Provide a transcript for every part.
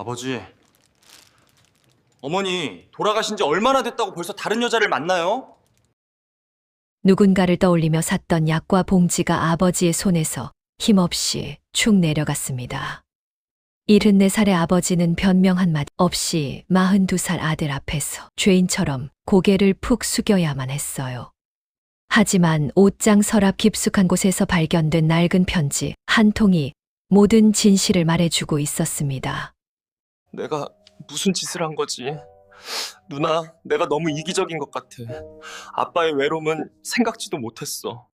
아버지, 어머니 돌아가신 지 얼마나 됐다고 벌써 다른 여자를 만나요? 누군가를 떠올리며 샀던 약과 봉지가 아버지의 손에서 힘없이 축 내려갔습니다. 74살의 아버지는 변명 한마디 없이 42살 아들 앞에서 죄인처럼 고개를 푹 숙여야만 했어요. 하지만 옷장 서랍 깊숙한 곳에서 발견된 낡은 편지 한 통이 모든 진실을 말해주고 있었습니다. 내가 무슨 짓을 한 거지? 누나, 내가 너무 이기적인 것 같아. 아빠의 외로움은 생각지도 못했어.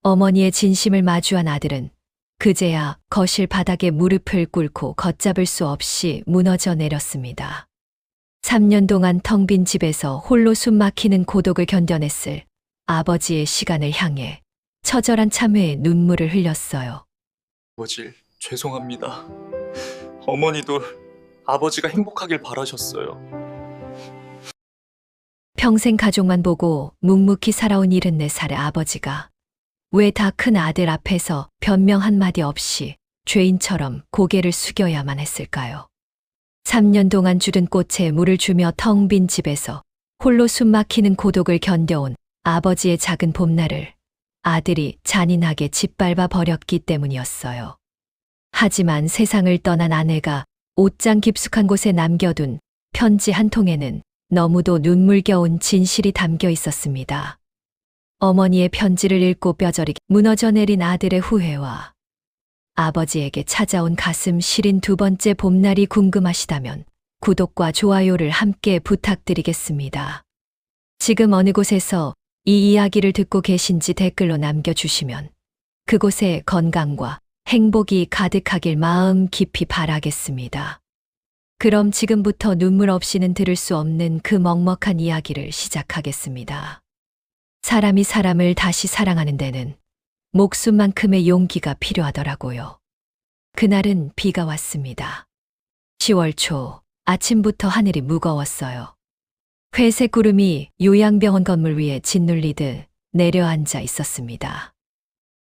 어머니의 진심을 마주한 아들은 그제야 거실 바닥에 무릎을 꿇고 걷잡을 수 없이 무너져 내렸습니다. 3년 동안 텅 빈 집에서 홀로 숨 막히는 고독을 견뎌냈을 아버지의 시간을 향해 처절한 참회의 눈물을 흘렸어요. 아버지, 죄송합니다. 어머니도 아버지가 행복하길 바라셨어요. 평생 가족만 보고 묵묵히 살아온 74살의 아버지가 왜 다 큰 아들 앞에서 변명 한마디 없이 죄인처럼 고개를 숙여야만 했을까요? 3년 동안 주든 꽃에 물을 주며 텅 빈 집에서 홀로 숨 막히는 고독을 견뎌온 아버지의 작은 봄날을 아들이 잔인하게 짓밟아 버렸기 때문이었어요. 하지만 세상을 떠난 아내가 옷장 깊숙한 곳에 남겨둔 편지 한 통에는 너무도 눈물겨운 진실이 담겨 있었습니다. 어머니의 편지를 읽고 뼈저리게 무너져 내린 아들의 후회와 아버지에게 찾아온 가슴 시린 두 번째 봄날이 궁금하시다면 구독과 좋아요를 함께 부탁드리겠습니다. 지금 어느 곳에서 이 이야기를 듣고 계신지 댓글로 남겨주시면 그곳에 건강과 행복이 가득하길 마음 깊이 바라겠습니다. 그럼 지금부터 눈물 없이는 들을 수 없는 그 먹먹한 이야기를 시작하겠습니다. 사람이 사람을 다시 사랑하는 데는 목숨만큼의 용기가 필요하더라고요. 그날은 비가 왔습니다. 10월 초 아침부터 하늘이 무거웠어요. 회색 구름이 요양병원 건물 위에 짓눌리듯 내려앉아 있었습니다.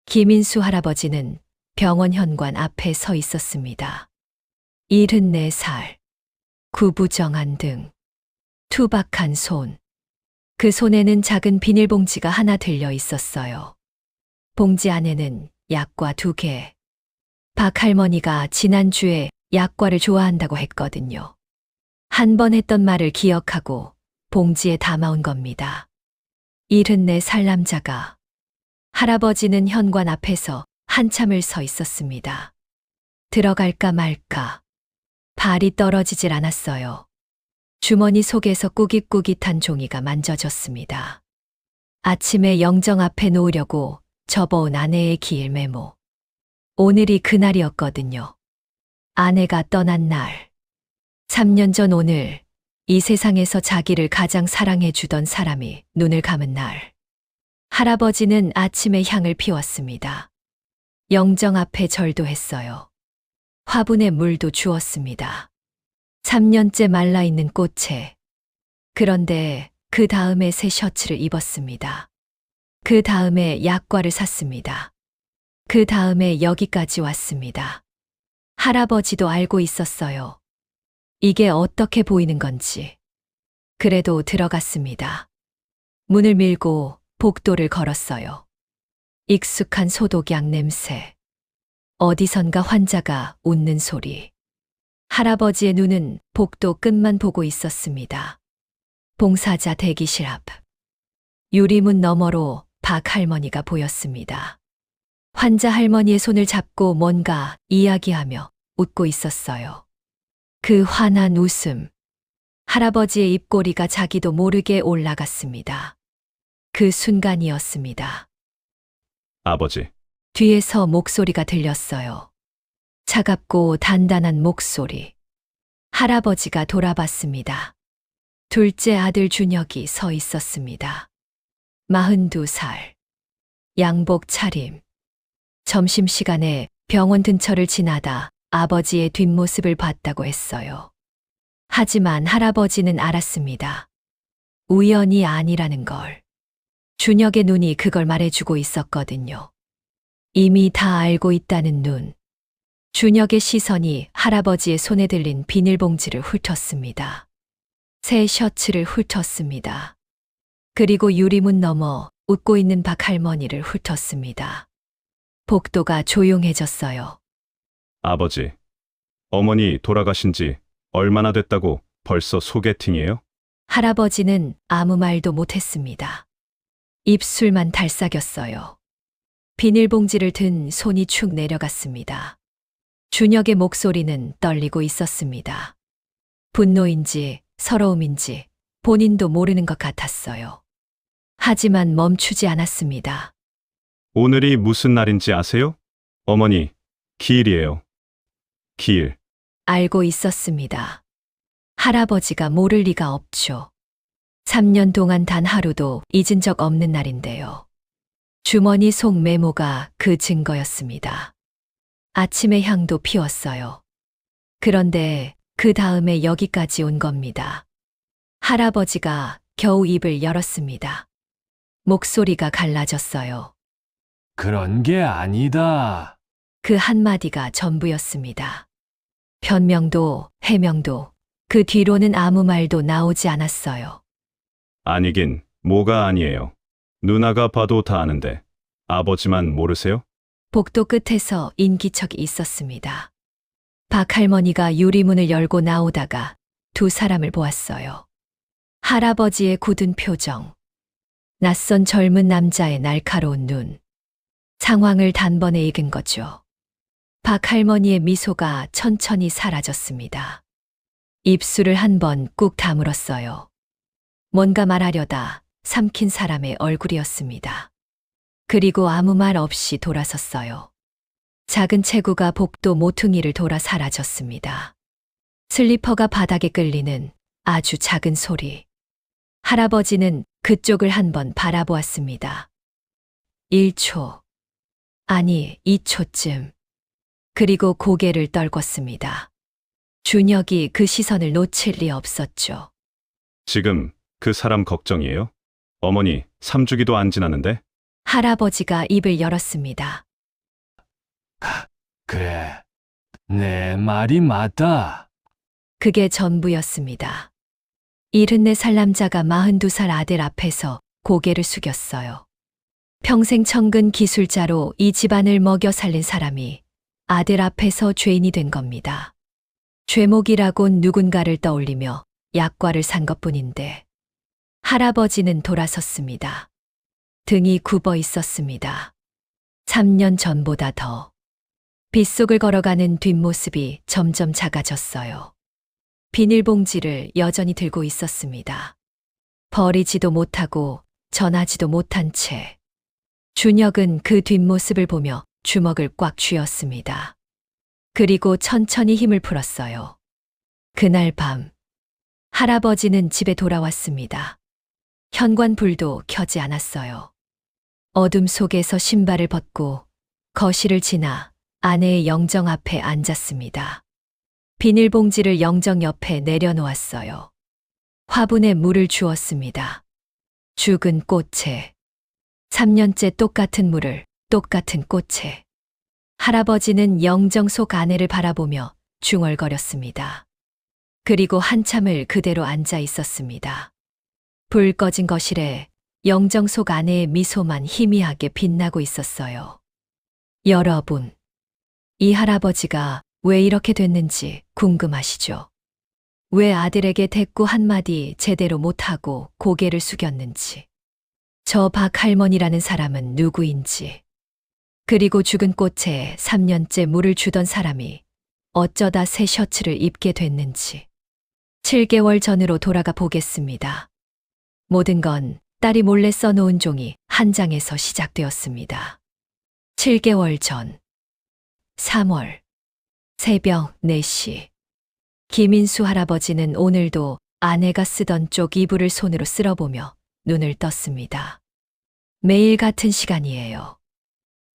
김인수 할아버지는 병원 현관 앞에 서 있었습니다. 74살, 구부정한 등, 투박한 손. 그 손에는 작은 비닐봉지가 하나 들려 있었어요. 봉지 안에는 약과 2개. 박 할머니가 지난주에 약과를 좋아한다고 했거든요. 한 번 했던 말을 기억하고 봉지에 담아온 겁니다. 74살 남자가. 할아버지는 현관 앞에서 한참을 서 있었습니다. 들어갈까 말까. 발이 떨어지질 않았어요. 주머니 속에서 꾸깃꾸깃한 종이가 만져졌습니다. 아침에 영정 앞에 놓으려고 접어온 아내의 기일 메모. 오늘이 그날이었거든요. 아내가 떠난 날. 3년 전 오늘 이 세상에서 자기를 가장 사랑해 주던 사람이 눈을 감은 날. 할아버지는 아침에 향을 피웠습니다. 영정 앞에 절도 했어요. 화분에 물도 주었습니다. 3년째 말라있는 꽃에. 그런데 그 다음에 새 셔츠를 입었습니다. 그 다음에 약과를 샀습니다. 그 다음에 여기까지 왔습니다. 할아버지도 알고 있었어요. 이게 어떻게 보이는 건지. 그래도 들어갔습니다. 문을 밀고 복도를 걸었어요. 익숙한 소독약 냄새. 어디선가 환자가 웃는 소리. 할아버지의 눈은 복도 끝만 보고 있었습니다. 봉사자 대기실 앞. 유리문 너머로 박 할머니가 보였습니다. 환자 할머니의 손을 잡고 뭔가 이야기하며 웃고 있었어요. 그 환한 웃음. 할아버지의 입꼬리가 자기도 모르게 올라갔습니다. 그 순간이었습니다. 아버지, 뒤에서 목소리가 들렸어요. 차갑고 단단한 목소리. 할아버지가 돌아봤습니다. 둘째 아들 준혁이 서 있었습니다. 42살. 양복 차림. 점심시간에 병원 근처를 지나다 아버지의 뒷모습을 봤다고 했어요. 하지만 할아버지는 알았습니다. 우연이 아니라는 걸. 준혁의 눈이 그걸 말해주고 있었거든요. 이미 다 알고 있다는 눈. 준혁의 시선이 할아버지의 손에 들린 비닐봉지를 훑었습니다. 새 셔츠를 훑었습니다. 그리고 유리문 너머 웃고 있는 박할머니를 훑었습니다. 복도가 조용해졌어요. 아버지, 어머니 돌아가신 지 얼마나 됐다고 벌써 소개팅이에요? 할아버지는 아무 말도 못했습니다. 입술만 달싹였어요. 비닐봉지를 든 손이 축 내려갔습니다. 준혁의 목소리는 떨리고 있었습니다. 분노인지 서러움인지 본인도 모르는 것 같았어요. 하지만 멈추지 않았습니다. 오늘이 무슨 날인지 아세요? 어머니, 기일이에요. 기일. 알고 있었습니다. 할아버지가 모를 리가 없죠. 3년 동안 단 하루도 잊은 적 없는 날인데요. 주머니 속 메모가 그 증거였습니다. 아침의 향도 피웠어요. 그런데 그 다음에 여기까지 온 겁니다. 할아버지가 겨우 입을 열었습니다. 목소리가 갈라졌어요. 그런 게 아니다. 그 한마디가 전부였습니다. 변명도 해명도 그 뒤로는 아무 말도 나오지 않았어요. 아니긴 뭐가 아니에요. 누나가 봐도 다 아는데 아버지만 모르세요? 복도 끝에서 인기척이 있었습니다. 박할머니가 유리문을 열고 나오다가 두 사람을 보았어요. 할아버지의 굳은 표정, 낯선 젊은 남자의 날카로운 눈, 상황을 단번에 읽은 거죠. 박할머니의 미소가 천천히 사라졌습니다. 입술을 한 번 꾹 다물었어요. 뭔가 말하려다 삼킨 사람의 얼굴이었습니다. 그리고 아무 말 없이 돌아섰어요. 작은 체구가 복도 모퉁이를 돌아 사라졌습니다. 슬리퍼가 바닥에 끌리는 아주 작은 소리. 할아버지는 그쪽을 한번 바라보았습니다. 1초, 아니 2초쯤. 그리고 고개를 떨궜습니다. 준혁이 그 시선을 놓칠 리 없었죠. 지금 그 사람 걱정이에요? 어머니, 3주기도 안 지났는데? 할아버지가 입을 열었습니다. 그래, 내 말이 맞다. 그게 전부였습니다. 74살 남자가 42살 아들 앞에서 고개를 숙였어요. 평생 청근 기술자로 이 집안을 먹여 살린 사람이 아들 앞에서 죄인이 된 겁니다. 죄목이라곤 누군가를 떠올리며 약과를 산 것뿐인데 할아버지는 돌아섰습니다. 등이 굽어 있었습니다. 3년 전보다 더. 빗속을 걸어가는 뒷모습이 점점 작아졌어요. 비닐봉지를 여전히 들고 있었습니다. 버리지도 못하고 전하지도 못한 채. 준혁은 그 뒷모습을 보며 주먹을 꽉 쥐었습니다. 그리고 천천히 힘을 풀었어요. 그날 밤, 할아버지는 집에 돌아왔습니다. 현관불도 켜지 않았어요. 어둠 속에서 신발을 벗고 거실을 지나 아내의 영정 앞에 앉았습니다. 비닐봉지를 영정 옆에 내려놓았어요. 화분에 물을 주었습니다. 죽은 꽃에. 3년째 똑같은 물을 똑같은 꽃에. 할아버지는 영정 속 아내를 바라보며 중얼거렸습니다. 그리고 한참을 그대로 앉아 있었습니다. 불 꺼진 거실에 영정 속 아내의 미소만 희미하게 빛나고 있었어요. 여러분, 이 할아버지가 왜 이렇게 됐는지 궁금하시죠? 왜 아들에게 대꾸 한마디 제대로 못하고 고개를 숙였는지. 저 박할머니라는 사람은 누구인지. 그리고 죽은 꽃에 3년째 물을 주던 사람이 어쩌다 새 셔츠를 입게 됐는지. 7개월 전으로 돌아가 보겠습니다. 모든 건 딸이 몰래 써놓은 종이 한 장에서 시작되었습니다. 7개월 전. 3월. 새벽 4시. 김인수 할아버지는 오늘도 아내가 쓰던 쪽 이불을 손으로 쓸어보며 눈을 떴습니다. 매일 같은 시간이에요.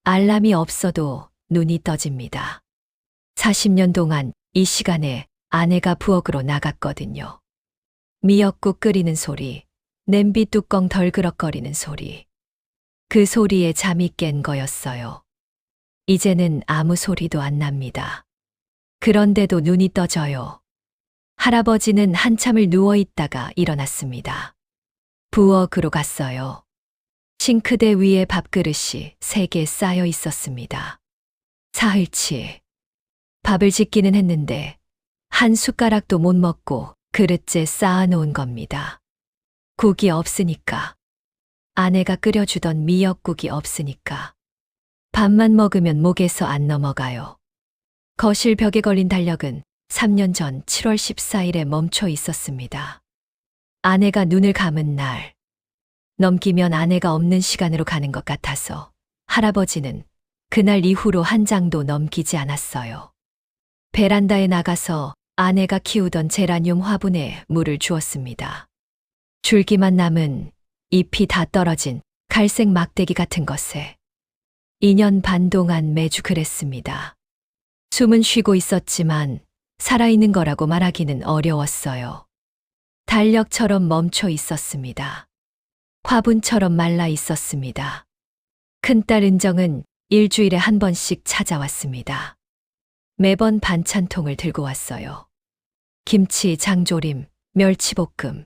알람이 없어도 눈이 떠집니다. 40년 동안 이 시간에 아내가 부엌으로 나갔거든요. 미역국 끓이는 소리, 냄비 뚜껑 덜그럭거리는 소리. 그 소리에 잠이 깬 거였어요. 이제는 아무 소리도 안 납니다. 그런데도 눈이 떠져요. 할아버지는 한참을 누워 있다가 일어났습니다. 부엌으로 갔어요. 싱크대 위에 밥그릇이 3개 쌓여 있었습니다. 사흘치. 밥을 짓기는 했는데 한 숟가락도 못 먹고 그릇째 쌓아놓은 겁니다. 국이 없으니까. 아내가 끓여주던 미역국이 없으니까. 밥만 먹으면 목에서 안 넘어가요. 거실 벽에 걸린 달력은 3년 전 7월 14일에 멈춰 있었습니다. 아내가 눈을 감은 날. 넘기면 아내가 없는 시간으로 가는 것 같아서 할아버지는 그날 이후로 한 장도 넘기지 않았어요. 베란다에 나가서 아내가 키우던 제라늄 화분에 물을 주었습니다. 줄기만 남은 잎이 다 떨어진 갈색 막대기 같은 것에 2년 반 동안 매주 그랬습니다. 숨은 쉬고 있었지만 살아있는 거라고 말하기는 어려웠어요. 달력처럼 멈춰 있었습니다. 화분처럼 말라 있었습니다. 큰딸 은정은 일주일에 한 번씩 찾아왔습니다. 매번 반찬통을 들고 왔어요. 김치, 장조림, 멸치볶음.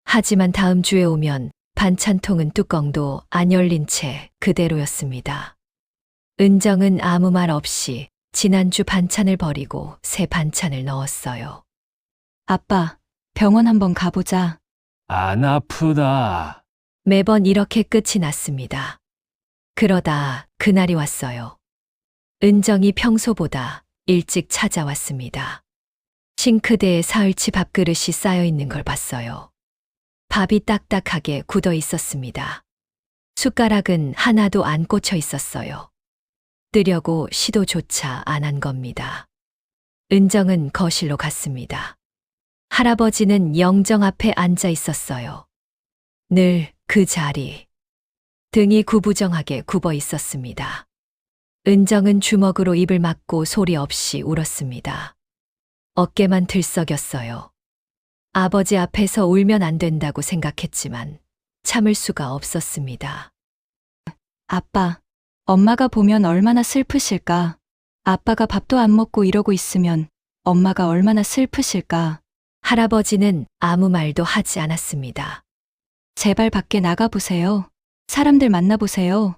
하지만 다음 주에 오면 반찬통은 뚜껑도 안 열린 채 그대로였습니다. 은정은 아무 말 없이 지난주 반찬을 버리고 새 반찬을 넣었어요. 아빠, 병원 한번 가보자. 안 아프다. 매번 이렇게 끝이 났습니다. 그러다 그날이 왔어요. 은정이 평소보다 일찍 찾아왔습니다. 싱크대에 사흘치 밥그릇이 쌓여 있는 걸 봤어요. 밥이 딱딱하게 굳어 있었습니다. 숟가락은 하나도 안 꽂혀 있었어요. 뜨려고 시도조차 안 한 겁니다. 은정은 거실로 갔습니다. 할아버지는 영정 앞에 앉아 있었어요. 늘 그 자리. 등이 구부정하게 굽어 있었습니다. 은정은 주먹으로 입을 막고 소리 없이 울었습니다. 어깨만 들썩였어요. 아버지 앞에서 울면 안 된다고 생각했지만 참을 수가 없었습니다. 아빠, 엄마가 보면 얼마나 슬프실까? 아빠가 밥도 안 먹고 이러고 있으면 엄마가 얼마나 슬프실까? 할아버지는 아무 말도 하지 않았습니다. 제발 밖에 나가보세요. 사람들 만나보세요.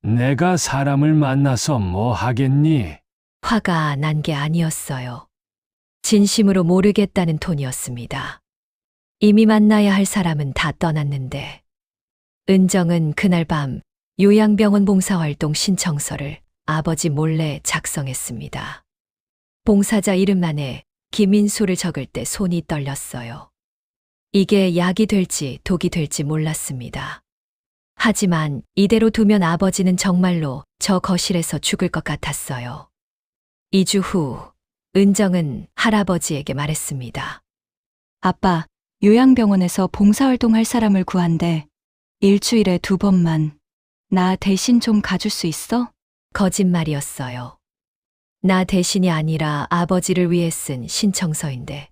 내가 사람을 만나서 뭐 하겠니? 화가 난 게 아니었어요. 진심으로 모르겠다는 톤이었습니다. 이미 만나야 할 사람은 다 떠났는데. 은정은 그날 밤 요양병원 봉사활동 신청서를 아버지 몰래 작성했습니다. 봉사자 이름만에 김인수를 적을 때 손이 떨렸어요. 이게 약이 될지 독이 될지 몰랐습니다. 하지만 이대로 두면 아버지는 정말로 저 거실에서 죽을 것 같았어요. 2주 후, 은정은 할아버지에게 말했습니다. 아빠, 요양병원에서 봉사활동 할 사람을 구한대. 일주일에 2번만. 나 대신 좀 가줄 수 있어? 거짓말이었어요. 나 대신이 아니라 아버지를 위해 쓴 신청서인데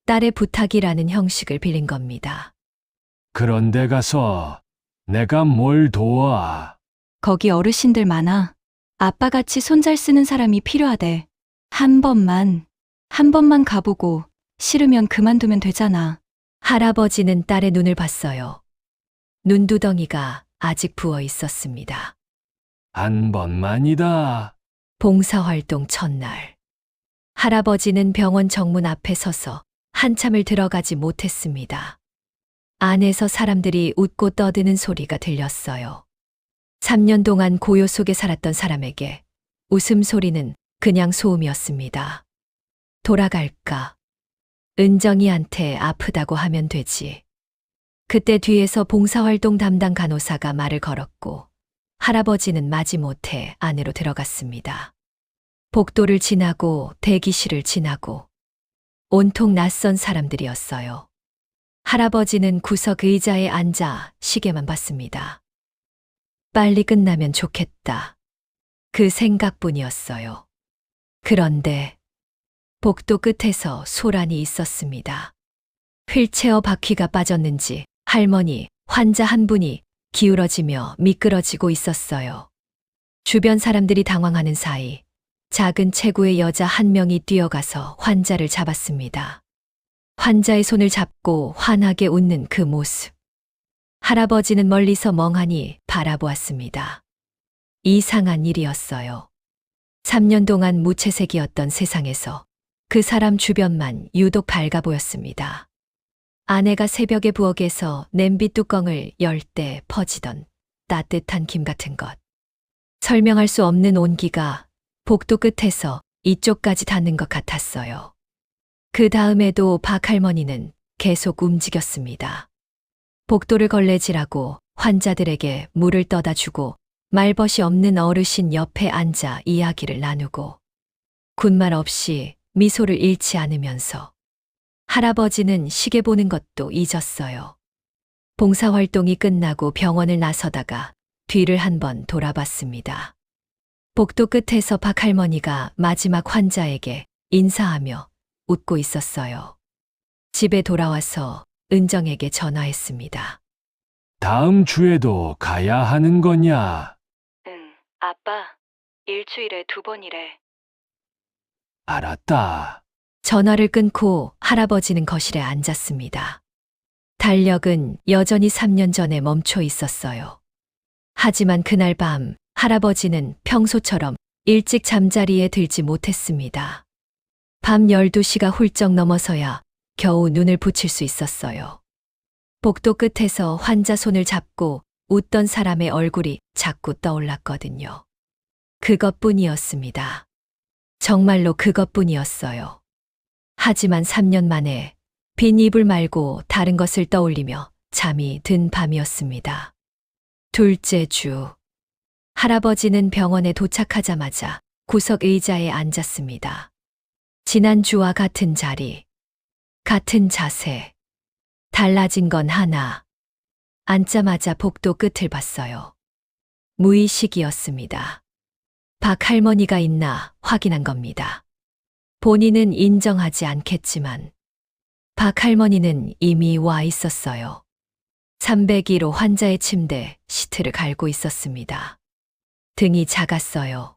딸의 부탁이라는 형식을 빌린 겁니다. 그런데 가서 내가 뭘 도와? 거기 어르신들 많아. 아빠같이 손 잘 쓰는 사람이 필요하대. 한 번만 가보고 싫으면 그만두면 되잖아. 할아버지는 딸의 눈을 봤어요. 눈두덩이가 아직 부어 있었습니다. 한 번만이다. 봉사활동 첫날. 할아버지는 병원 정문 앞에 서서 한참을 들어가지 못했습니다. 안에서 사람들이 웃고 떠드는 소리가 들렸어요. 3년 동안 고요 속에 살았던 사람에게 웃음소리는 그냥 소음이었습니다. 돌아갈까? 은정이한테 아프다고 하면 되지. 그때 뒤에서 봉사활동 담당 간호사가 말을 걸었고 할아버지는 마지못해 안으로 들어갔습니다. 복도를 지나고 대기실을 지나고 온통 낯선 사람들이었어요. 할아버지는 구석 의자에 앉아 시계만 봤습니다. 빨리 끝나면 좋겠다. 그 생각뿐이었어요. 그런데 복도 끝에서 소란이 있었습니다. 휠체어 바퀴가 빠졌는지 할머니, 환자 한 분이 기울어지며 미끄러지고 있었어요. 주변 사람들이 당황하는 사이 작은 체구의 여자 한 명이 뛰어가서 환자를 잡았습니다. 환자의 손을 잡고 환하게 웃는 그 모습. 할아버지는 멀리서 멍하니 바라보았습니다. 이상한 일이었어요. 3년 동안 무채색이었던 세상에서 그 사람 주변만 유독 밝아 보였습니다. 아내가 새벽에 부엌에서 냄비 뚜껑을 열 때 퍼지던 따뜻한 김 같은 것. 설명할 수 없는 온기가 복도 끝에서 이쪽까지 닿는 것 같았어요. 그 다음에도 박 할머니는 계속 움직였습니다. 복도를 걸레질하고 환자들에게 물을 떠다 주고 말벗이 없는 어르신 옆에 앉아 이야기를 나누고 군말 없이 미소를 잃지 않으면서 할아버지는 시계 보는 것도 잊었어요. 봉사활동이 끝나고 병원을 나서다가 뒤를 한번 돌아봤습니다. 복도 끝에서 박 할머니가 마지막 환자에게 인사하며 웃고 있었어요. 집에 돌아와서 은정에게 전화했습니다. 다음 주에도 가야 하는 거냐? 응, 아빠. 일주일에 2번이래. 알았다. 전화를 끊고 할아버지는 거실에 앉았습니다. 달력은 여전히 3년 전에 멈춰 있었어요. 하지만 그날 밤 할아버지는 평소처럼 일찍 잠자리에 들지 못했습니다. 밤 12시가 훌쩍 넘어서야 겨우 눈을 붙일 수 있었어요. 복도 끝에서 환자 손을 잡고 웃던 사람의 얼굴이 자꾸 떠올랐거든요. 그것뿐이었습니다. 정말로 그것뿐이었어요. 하지만 3년 만에 빈 이불 말고 다른 것을 떠올리며 잠이 든 밤이었습니다. 둘째 주. 할아버지는 병원에 도착하자마자 구석 의자에 앉았습니다. 지난주와 같은 자리, 같은 자세. 달라진 건 하나. 앉자마자 복도 끝을 봤어요. 무의식이었습니다. 박 할머니가 있나 확인한 겁니다. 본인은 인정하지 않겠지만 박 할머니는 이미 와 있었어요. 302로 환자의 침대 시트를 갈고 있었습니다. 등이 작았어요.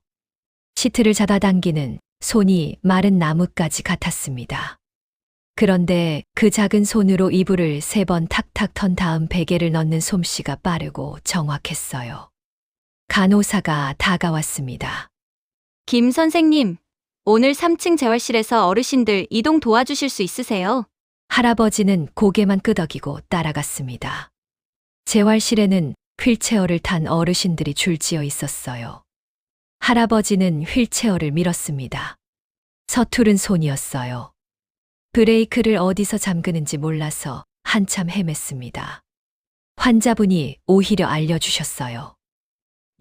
시트를 잡아당기는 손이 마른 나뭇가지 같았습니다. 그런데 그 작은 손으로 이불을 3번 탁탁 턴 다음 베개를 넣는 솜씨가 빠르고 정확했어요. 간호사가 다가왔습니다. 김 선생님, 오늘 3층 재활실에서 어르신들 이동 도와주실 수 있으세요? 할아버지는 고개만 끄덕이고 따라갔습니다. 재활실에는 휠체어를 탄 어르신들이 줄지어 있었어요. 할아버지는 휠체어를 밀었습니다. 서투른 손이었어요. 브레이크를 어디서 잠그는지 몰라서 한참 헤맸습니다. 환자분이 오히려 알려주셨어요.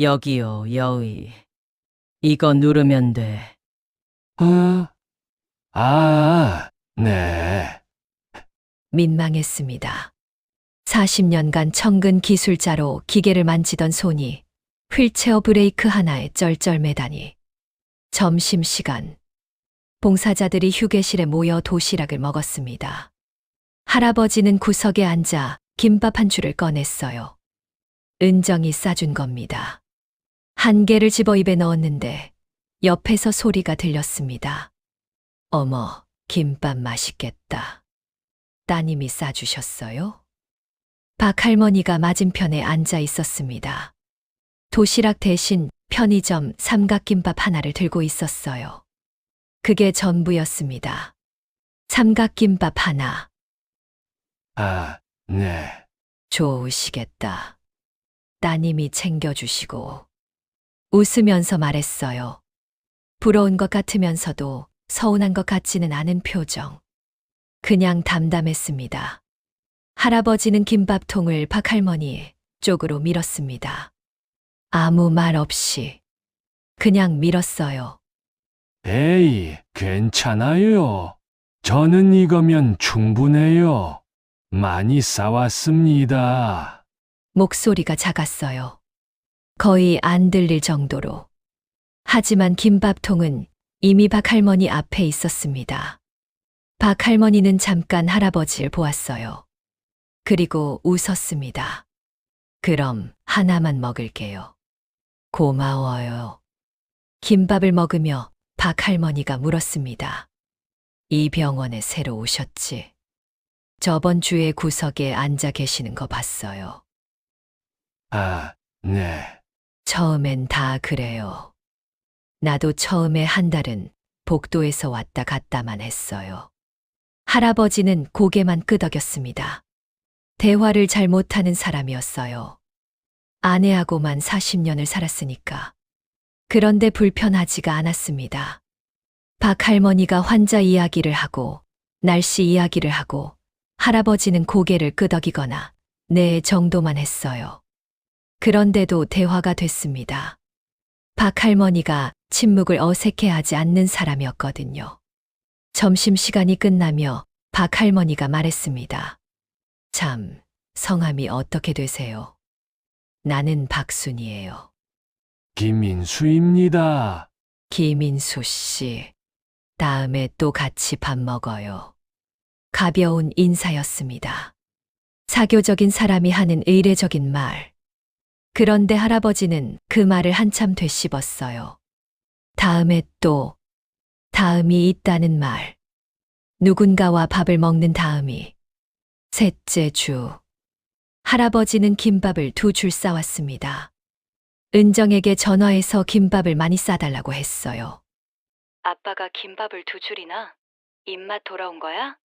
여기요, 여의. 이거 누르면 돼. 네. 민망했습니다. 40년간 청근 기술자로 기계를 만지던 손이 휠체어 브레이크 하나에 쩔쩔매다니. 점심시간. 봉사자들이 휴게실에 모여 도시락을 먹었습니다. 할아버지는 구석에 앉아 김밥 한 줄을 꺼냈어요. 은정이 싸준 겁니다. 한 개를 집어 입에 넣었는데 옆에서 소리가 들렸습니다. 어머, 김밥 맛있겠다. 따님이 싸주셨어요? 박 할머니가 맞은편에 앉아 있었습니다. 도시락 대신 편의점 삼각김밥 하나를 들고 있었어요. 그게 전부였습니다. 삼각김밥 하나. 네. 좋으시겠다. 따님이 챙겨주시고. 웃으면서 말했어요. 부러운 것 같으면서도 서운한 것 같지는 않은 표정. 그냥 담담했습니다. 할아버지는 김밥통을 박 할머니 쪽으로 밀었습니다. 아무 말 없이 그냥 밀었어요. 에이, 괜찮아요. 저는 이거면 충분해요. 많이 싸왔습니다. 목소리가 작았어요. 거의 안 들릴 정도로. 하지만 김밥통은 이미 박 할머니 앞에 있었습니다. 박 할머니는 잠깐 할아버지를 보았어요. 그리고 웃었습니다. 그럼 하나만 먹을게요. 고마워요. 김밥을 먹으며 박 할머니가 물었습니다. 이 병원에 새로 오셨지? 저번 주에 구석에 앉아 계시는 거 봤어요. 아, 네. 처음엔 다 그래요. 나도 처음에 한 달은 복도에서 왔다 갔다만 했어요. 할아버지는 고개만 끄덕였습니다. 대화를 잘 못하는 사람이었어요. 아내하고만 40년을 살았으니까. 그런데 불편하지가 않았습니다. 박 할머니가 환자 이야기를 하고, 날씨 이야기를 하고, 할아버지는 고개를 끄덕이거나, 네 정도만 했어요. 그런데도 대화가 됐습니다. 박 할머니가 침묵을 어색해하지 않는 사람이었거든요. 점심시간이 끝나며 박 할머니가 말했습니다. 참, 성함이 어떻게 되세요? 나는 박순이에요. 김인수입니다. 김인수 씨. 다음에 또 같이 밥 먹어요. 가벼운 인사였습니다. 사교적인 사람이 하는 의례적인 말. 그런데 할아버지는 그 말을 한참 되씹었어요. 다음에 또, 다음이 있다는 말. 누군가와 밥을 먹는 다음이. 셋째 주. 할아버지는 김밥을 2줄 싸왔습니다. 은정에게 전화해서 김밥을 많이 싸달라고 했어요. 아빠가 김밥을 2줄이나? 입맛 돌아온 거야?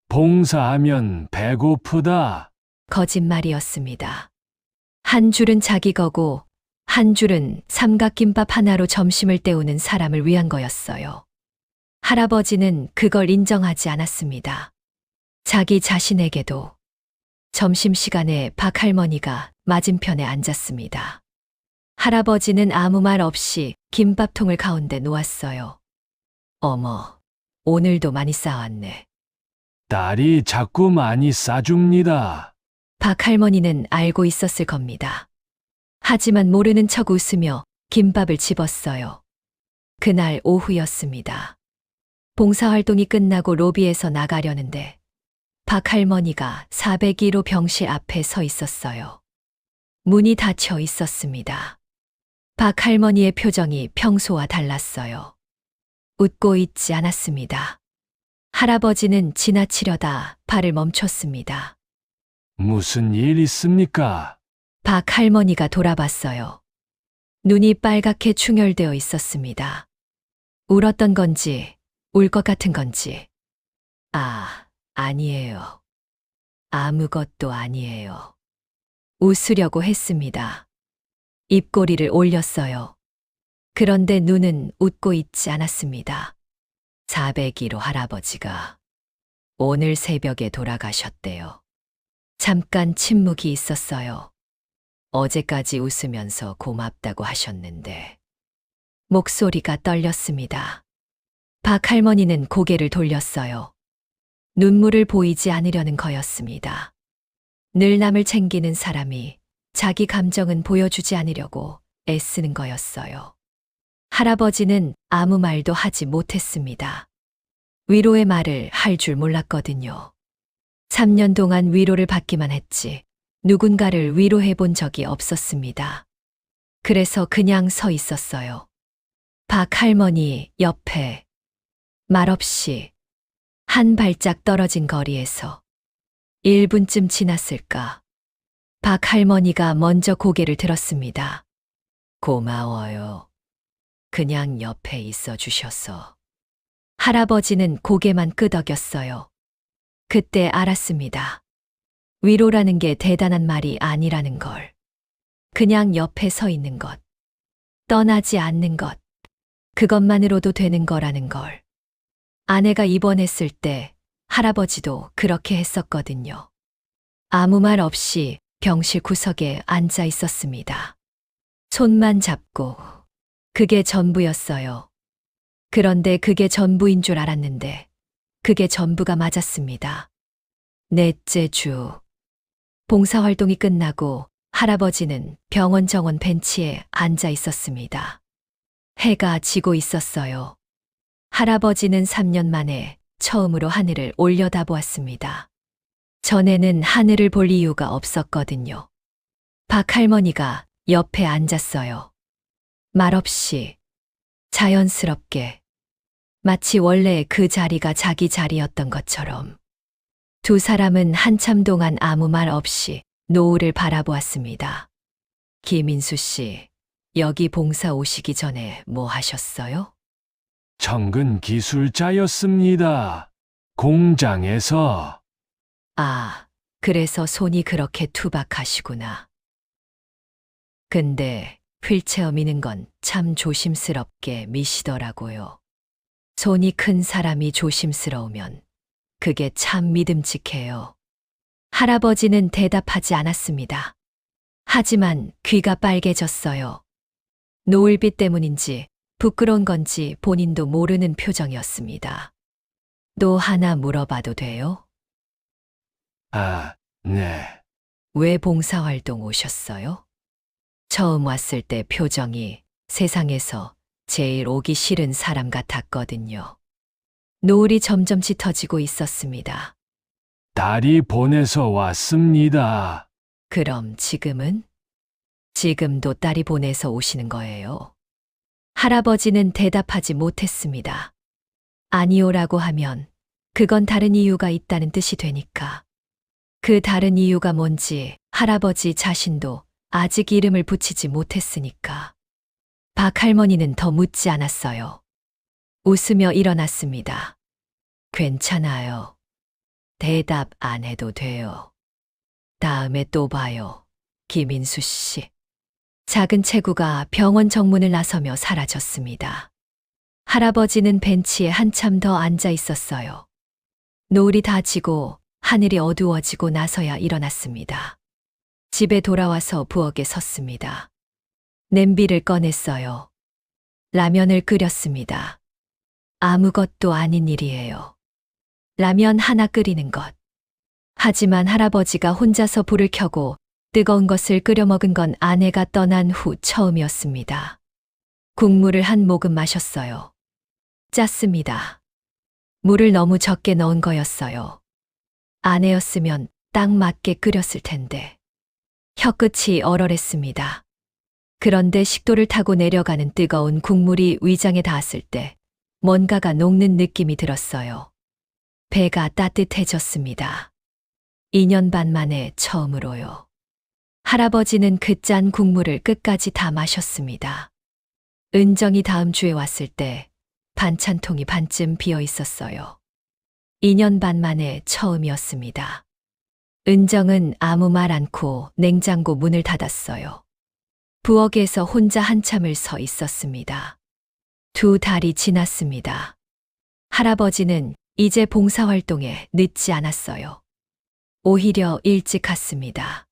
봉사하면 배고프다. 거짓말이었습니다. 한 줄은 자기 거고, 한 줄은 삼각김밥 하나로 점심을 때우는 사람을 위한 거였어요. 할아버지는 그걸 인정하지 않았습니다. 자기 자신에게도. 점심시간에 박 할머니가 맞은편에 앉았습니다. 할아버지는 아무 말 없이 김밥통을 가운데 놓았어요. 어머, 오늘도 많이 싸왔네. 딸이 자꾸 많이 싸줍니다. 박 할머니는 알고 있었을 겁니다. 하지만 모르는 척 웃으며 김밥을 집었어요. 그날 오후였습니다. 봉사활동이 끝나고 로비에서 나가려는데 박 할머니가 401호 병실 앞에 서 있었어요. 문이 닫혀 있었습니다. 박 할머니의 표정이 평소와 달랐어요. 웃고 있지 않았습니다. 할아버지는 지나치려다 발을 멈췄습니다. 무슨 일 있습니까? 박 할머니가 돌아봤어요. 눈이 빨갛게 충혈되어 있었습니다. 울었던 건지, 울 것 같은 건지. 아니에요. 아무것도 아니에요. 웃으려고 했습니다. 입꼬리를 올렸어요. 그런데 눈은 웃고 있지 않았습니다. 401호 할아버지가 오늘 새벽에 돌아가셨대요. 잠깐 침묵이 있었어요. 어제까지 웃으면서 고맙다고 하셨는데. 목소리가 떨렸습니다. 박 할머니는 고개를 돌렸어요. 눈물을 보이지 않으려는 거였습니다. 늘 남을 챙기는 사람이 자기 감정은 보여주지 않으려고 애쓰는 거였어요. 할아버지는 아무 말도 하지 못했습니다. 위로의 말을 할 줄 몰랐거든요. 3년 동안 위로를 받기만 했지 누군가를 위로해 본 적이 없었습니다. 그래서 그냥 서 있었어요. 박 할머니 옆에 말없이 한 발짝 떨어진 거리에서 1분쯤 지났을까. 박 할머니가 먼저 고개를 들었습니다. 고마워요. 그냥 옆에 있어 주셔서. 할아버지는 고개만 끄덕였어요. 그때 알았습니다. 위로라는 게 대단한 말이 아니라는 걸. 그냥 옆에 서 있는 것. 떠나지 않는 것. 그것만으로도 되는 거라는 걸. 아내가 입원했을 때 할아버지도 그렇게 했었거든요. 아무 말 없이 병실 구석에 앉아 있었습니다. 손만 잡고. 그게 전부였어요. 그런데 그게 전부인 줄 알았는데 그게 전부가 맞았습니다. 넷째 주. 봉사활동이 끝나고 할아버지는 병원 정원 벤치에 앉아 있었습니다. 해가 지고 있었어요. 할아버지는 3년 만에 처음으로 하늘을 올려다보았습니다. 전에는 하늘을 볼 이유가 없었거든요. 박 할머니가 옆에 앉았어요. 말없이 자연스럽게 마치 원래 그 자리가 자기 자리였던 것처럼. 두 사람은 한참 동안 아무 말 없이 노을을 바라보았습니다. 김인수 씨, 여기 봉사 오시기 전에 뭐 하셨어요? 정근 기술자였습니다. 공장에서. 아, 그래서 손이 그렇게 투박하시구나. 근데 휠체어 미는 건 참 조심스럽게 미시더라고요. 손이 큰 사람이 조심스러우면 그게 참 믿음직해요. 할아버지는 대답하지 않았습니다. 하지만 귀가 빨개졌어요. 노을빛 때문인지 부끄러운 건지 본인도 모르는 표정이었습니다. 또 하나 물어봐도 돼요? 아, 네. 왜 봉사활동 오셨어요? 처음 왔을 때 표정이 세상에서 제일 오기 싫은 사람 같았거든요. 노을이 점점 짙어지고 있었습니다. 딸이 보내서 왔습니다. 그럼 지금은? 지금도 딸이 보내서 오시는 거예요. 할아버지는 대답하지 못했습니다. 아니오라고 하면 그건 다른 이유가 있다는 뜻이 되니까. 그 다른 이유가 뭔지 할아버지 자신도 아직 이름을 붙이지 못했으니까. 박 할머니는 더 묻지 않았어요. 웃으며 일어났습니다. 괜찮아요. 대답 안 해도 돼요. 다음에 또 봐요, 김인수 씨. 작은 체구가 병원 정문을 나서며 사라졌습니다. 할아버지는 벤치에 한참 더 앉아 있었어요. 노을이 다 지고 하늘이 어두워지고 나서야 일어났습니다. 집에 돌아와서 부엌에 섰습니다. 냄비를 꺼냈어요. 라면을 끓였습니다. 아무것도 아닌 일이에요. 라면 하나 끓이는 것. 하지만 할아버지가 혼자서 불을 켜고 뜨거운 것을 끓여 먹은 건 아내가 떠난 후 처음이었습니다. 국물을 한 모금 마셨어요. 짰습니다. 물을 너무 적게 넣은 거였어요. 아내였으면 딱 맞게 끓였을 텐데. 혀끝이 얼얼했습니다. 그런데 식도를 타고 내려가는 뜨거운 국물이 위장에 닿았을 때 뭔가가 녹는 느낌이 들었어요. 배가 따뜻해졌습니다. 2년 반 만에 처음으로요. 할아버지는 그 짠 국물을 끝까지 다 마셨습니다. 은정이 다음 주에 왔을 때 반찬통이 반쯤 비어 있었어요. 2년 반 만에 처음이었습니다. 은정은 아무 말 않고 냉장고 문을 닫았어요. 부엌에서 혼자 한참을 서 있었습니다. 2달이 지났습니다. 할아버지는 이제 봉사활동에 늦지 않았어요. 오히려 일찍 갔습니다.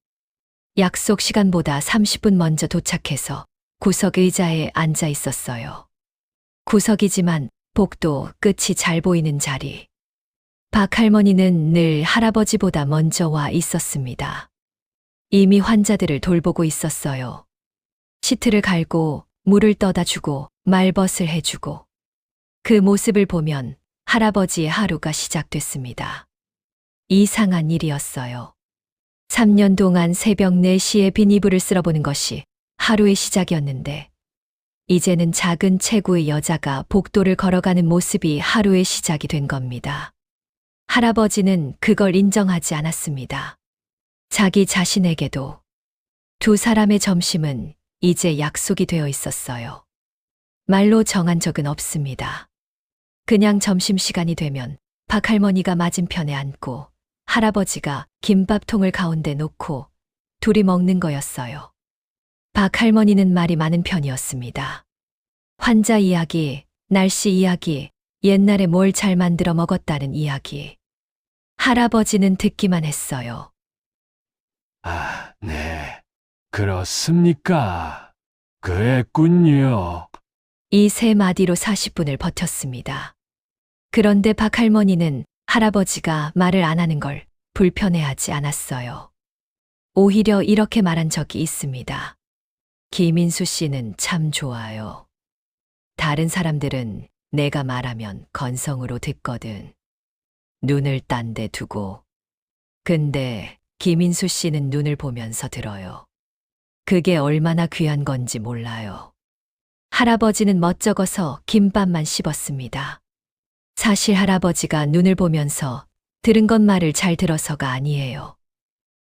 약속 시간보다 30분 먼저 도착해서 구석 의자에 앉아 있었어요. 구석이지만 복도 끝이 잘 보이는 자리. 박 할머니는 늘 할아버지보다 먼저 와 있었습니다. 이미 환자들을 돌보고 있었어요. 시트를 갈고 물을 떠다 주고 말벗을 해주고. 그 모습을 보면 할아버지의 하루가 시작됐습니다. 이상한 일이었어요. 3년 동안 새벽 4시에 빈 이불을 쓸어보는 것이 하루의 시작이었는데 이제는 작은 체구의 여자가 복도를 걸어가는 모습이 하루의 시작이 된 겁니다. 할아버지는 그걸 인정하지 않았습니다. 자기 자신에게도. 2 사람의 점심은 이제 약속이 되어 있었어요. 말로 정한 적은 없습니다. 그냥 점심시간이 되면 박 할머니가 맞은편에 앉고 할아버지가 김밥통을 가운데 놓고 둘이 먹는 거였어요. 박 할머니는 말이 많은 편이었습니다. 환자 이야기, 날씨 이야기, 옛날에 뭘 잘 만들어 먹었다는 이야기. 할아버지는 듣기만 했어요. 아, 네. 그렇습니까? 그랬군요. 이 3마디로 40분을 버텼습니다. 그런데 박 할머니는 할아버지가 말을 안 하는 걸 불편해하지 않았어요. 오히려 이렇게 말한 적이 있습니다. 김인수 씨는 참 좋아요. 다른 사람들은 내가 말하면 건성으로 듣거든. 눈을 딴 데 두고. 근데 김인수 씨는 눈을 보면서 들어요. 그게 얼마나 귀한 건지 몰라요. 할아버지는 멋쩍어서 김밥만 씹었습니다. 사실 할아버지가 눈을 보면서 들은 것 말을 잘 들어서가 아니에요.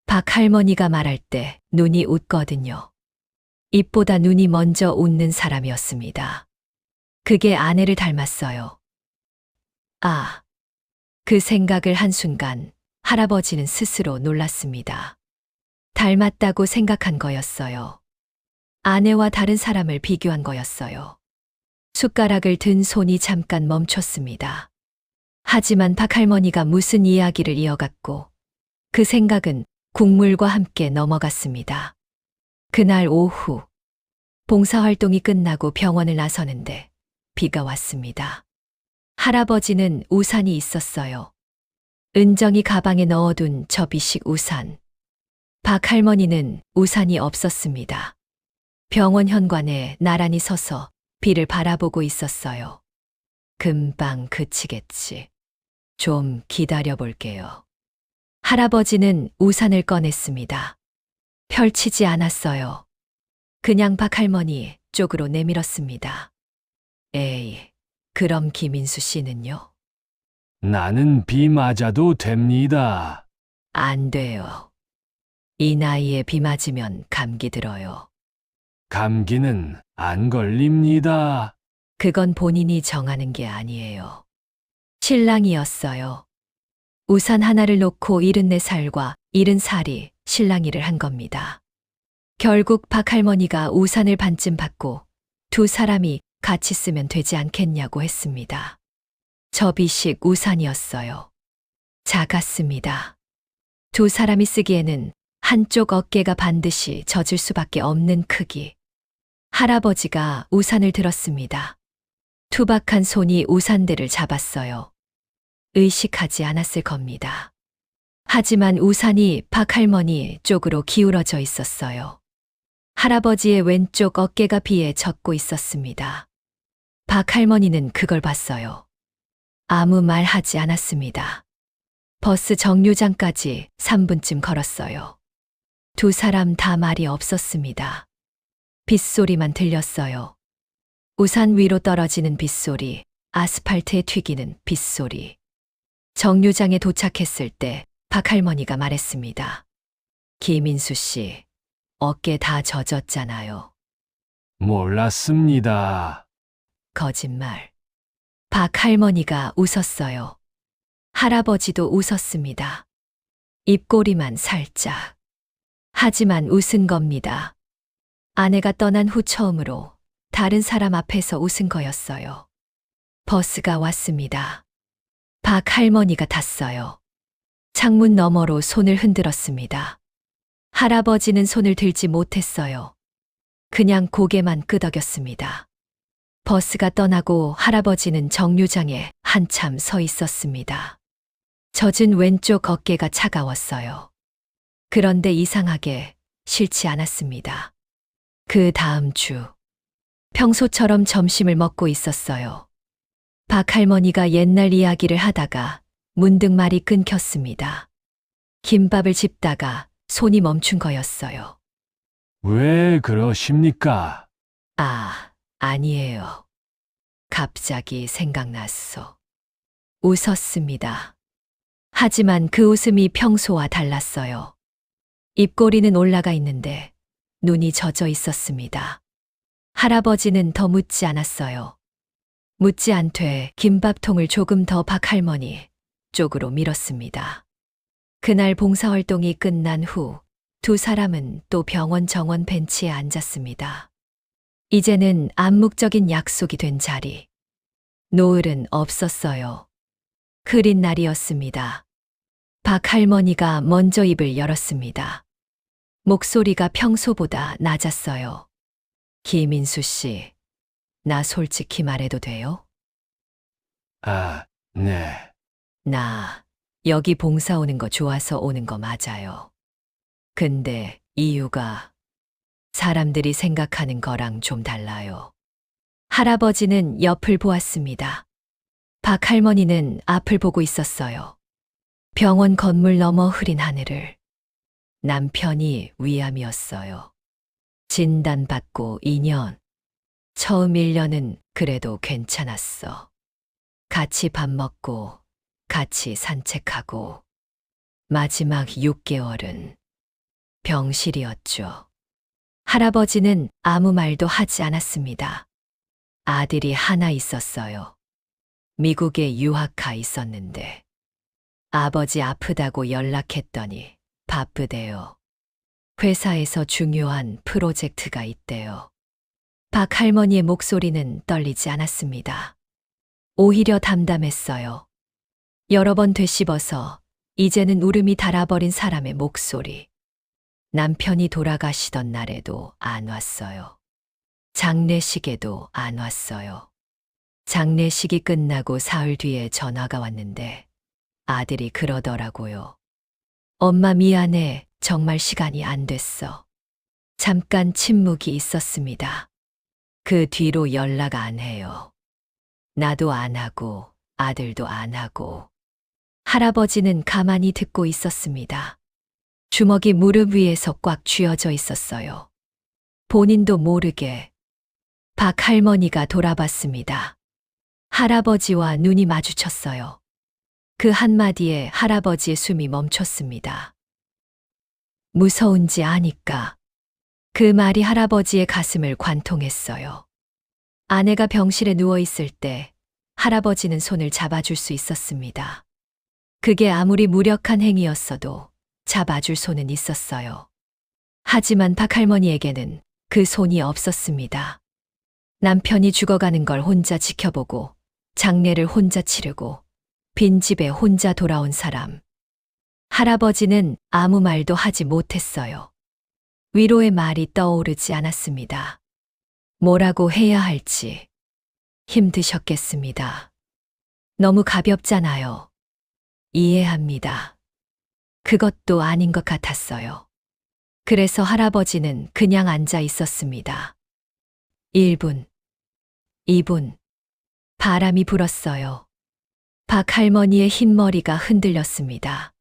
박 할머니가 말할 때 눈이 웃거든요. 입보다 눈이 먼저 웃는 사람이었습니다. 그게 아내를 닮았어요. 아, 그 생각을 한순간 할아버지는 스스로 놀랐습니다. 닮았다고 생각한 거였어요. 아내와 다른 사람을 비교한 거였어요. 숟가락을 든 손이 잠깐 멈췄습니다. 하지만 박 할머니가 무슨 이야기를 이어갔고 그 생각은 국물과 함께 넘어갔습니다. 그날 오후 봉사활동이 끝나고 병원을 나서는데 비가 왔습니다. 할아버지는 우산이 있었어요. 은정이 가방에 넣어둔 접이식 우산. 박 할머니는 우산이 없었습니다. 병원 현관에 나란히 서서 비를 바라보고 있었어요. 금방 그치겠지. 좀 기다려 볼게요. 할아버지는 우산을 꺼냈습니다. 펼치지 않았어요. 그냥 박 할머니 쪽으로 내밀었습니다. 에이, 그럼 김인수 씨는요? 나는 비 맞아도 됩니다. 안 돼요. 이 나이에 비 맞으면 감기 들어요. 감기는 안 걸립니다. 그건 본인이 정하는 게 아니에요. 신랑이었어요. 우산 하나를 놓고 74살과 70살이 실랑이를 한 겁니다. 결국 박 할머니가 우산을 반쯤 받고 두 사람이 같이 쓰면 되지 않겠냐고 했습니다. 접이식 우산이었어요. 작았습니다. 두 사람이 쓰기에는 한쪽 어깨가 반드시 젖을 수밖에 없는 크기. 할아버지가 우산을 들었습니다. 투박한 손이 우산대를 잡았어요. 의식하지 않았을 겁니다. 하지만 우산이 박 할머니 쪽으로 기울어져 있었어요. 할아버지의 왼쪽 어깨가 비에 젖고 있었습니다. 박 할머니는 그걸 봤어요. 아무 말 하지 않았습니다. 버스 정류장까지 3분쯤 걸었어요. 두 사람 다 말이 없었습니다. 빗소리만 들렸어요. 우산 위로 떨어지는 빗소리, 아스팔트에 튀기는 빗소리. 정류장에 도착했을 때 박 할머니가 말했습니다. 김인수 씨, 어깨 다 젖었잖아요. 몰랐습니다. 거짓말. 박 할머니가 웃었어요. 할아버지도 웃었습니다. 입꼬리만 살짝. 하지만 웃은 겁니다. 아내가 떠난 후 처음으로 다른 사람 앞에서 웃은 거였어요. 버스가 왔습니다. 박 할머니가 탔어요. 창문 너머로 손을 흔들었습니다. 할아버지는 손을 들지 못했어요. 그냥 고개만 끄덕였습니다. 버스가 떠나고 할아버지는 정류장에 한참 서 있었습니다. 젖은 왼쪽 어깨가 차가웠어요. 그런데 이상하게 싫지 않았습니다. 그 다음 주, 평소처럼 점심을 먹고 있었어요. 박 할머니가 옛날 이야기를 하다가 문득 말이 끊겼습니다. 김밥을 집다가 손이 멈춘 거였어요. 왜 그러십니까? 아, 아니에요. 갑자기 생각났어. 웃었습니다. 하지만 그 웃음이 평소와 달랐어요. 입꼬리는 올라가 있는데 눈이 젖어 있었습니다. 할아버지는 더 묻지 않았어요. 묻지 않되 김밥통을 조금 더 박 할머니 쪽으로 밀었습니다. 그날 봉사활동이 끝난 후 두 사람은 또 병원 정원 벤치에 앉았습니다. 이제는 암묵적인 약속이 된 자리. 노을은 없었어요. 흐린 날이었습니다. 박 할머니가 먼저 입을 열었습니다. 목소리가 평소보다 낮았어요. 김인수 씨, 나 솔직히 말해도 돼요? 아, 네. 나 여기 봉사 오는 거 좋아서 오는 거 맞아요. 근데 이유가 사람들이 생각하는 거랑 좀 달라요. 할아버지는 옆을 보았습니다. 박 할머니는 앞을 보고 있었어요. 병원 건물 너머 흐린 하늘을. 남편이 위암이었어요. 진단받고 2년. 처음 1년은 그래도 괜찮았어. 같이 밥 먹고, 같이 산책하고, 마지막 6개월은 병실이었죠. 할아버지는 아무 말도 하지 않았습니다. 아들이 하나 있었어요. 미국에 유학가 있었는데, 아버지 아프다고 연락했더니 바쁘대요. 회사에서 중요한 프로젝트가 있대요. 박 할머니의 목소리는 떨리지 않았습니다. 오히려 담담했어요. 여러 번 되씹어서 이제는 울음이 닳아버린 사람의 목소리. 남편이 돌아가시던 날에도 안 왔어요. 장례식에도 안 왔어요. 장례식이 끝나고 사흘 뒤에 전화가 왔는데 아들이 그러더라고요. 엄마 미안해. 정말 시간이 안 됐어. 잠깐 침묵이 있었습니다. 그 뒤로 연락 안 해요. 나도 안 하고 아들도 안 하고. 할아버지는 가만히 듣고 있었습니다. 주먹이 무릎 위에서 꽉 쥐어져 있었어요. 본인도 모르게 박 할머니가 돌아봤습니다. 할아버지와 눈이 마주쳤어요. 그 한마디에 할아버지의 숨이 멈췄습니다. 무서운지 아니까. 그 말이 할아버지의 가슴을 관통했어요. 아내가 병실에 누워있을 때 할아버지는 손을 잡아줄 수 있었습니다. 그게 아무리 무력한 행위였어도 잡아줄 손은 있었어요. 하지만 박 할머니에게는 그 손이 없었습니다. 남편이 죽어가는 걸 혼자 지켜보고 장례를 혼자 치르고 빈집에 혼자 돌아온 사람. 할아버지는 아무 말도 하지 못했어요. 위로의 말이 떠오르지 않았습니다. 뭐라고 해야 할지. 힘드셨겠습니다. 너무 가볍잖아요. 이해합니다. 그것도 아닌 것 같았어요. 그래서 할아버지는 그냥 앉아 있었습니다. 1분, 2분. 바람이 불었어요. 박 할머니의 흰 머리가 흔들렸습니다.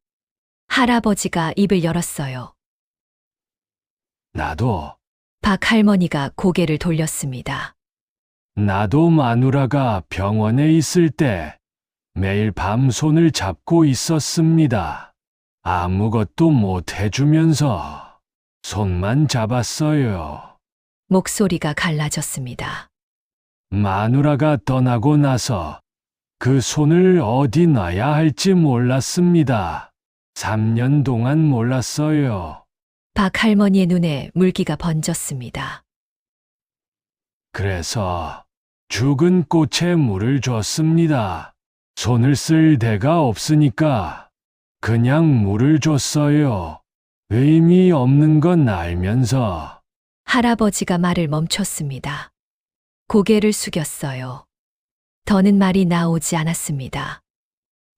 할아버지가 입을 열었어요. 나도, 박 할머니가 고개를 돌렸습니다. 나도 마누라가 병원에 있을 때 매일 밤 손을 잡고 있었습니다. 아무것도 못 해주면서 손만 잡았어요. 목소리가 갈라졌습니다. 마누라가 떠나고 나서 그 손을 어디 놔야 할지 몰랐습니다. 3년 동안 몰랐어요. 박 할머니의 눈에 물기가 번졌습니다. 그래서 죽은 꽃에 물을 줬습니다. 손을 쓸 데가 없으니까 그냥 물을 줬어요. 의미 없는 건 알면서. 할아버지가 말을 멈췄습니다. 고개를 숙였어요. 더는 말이 나오지 않았습니다.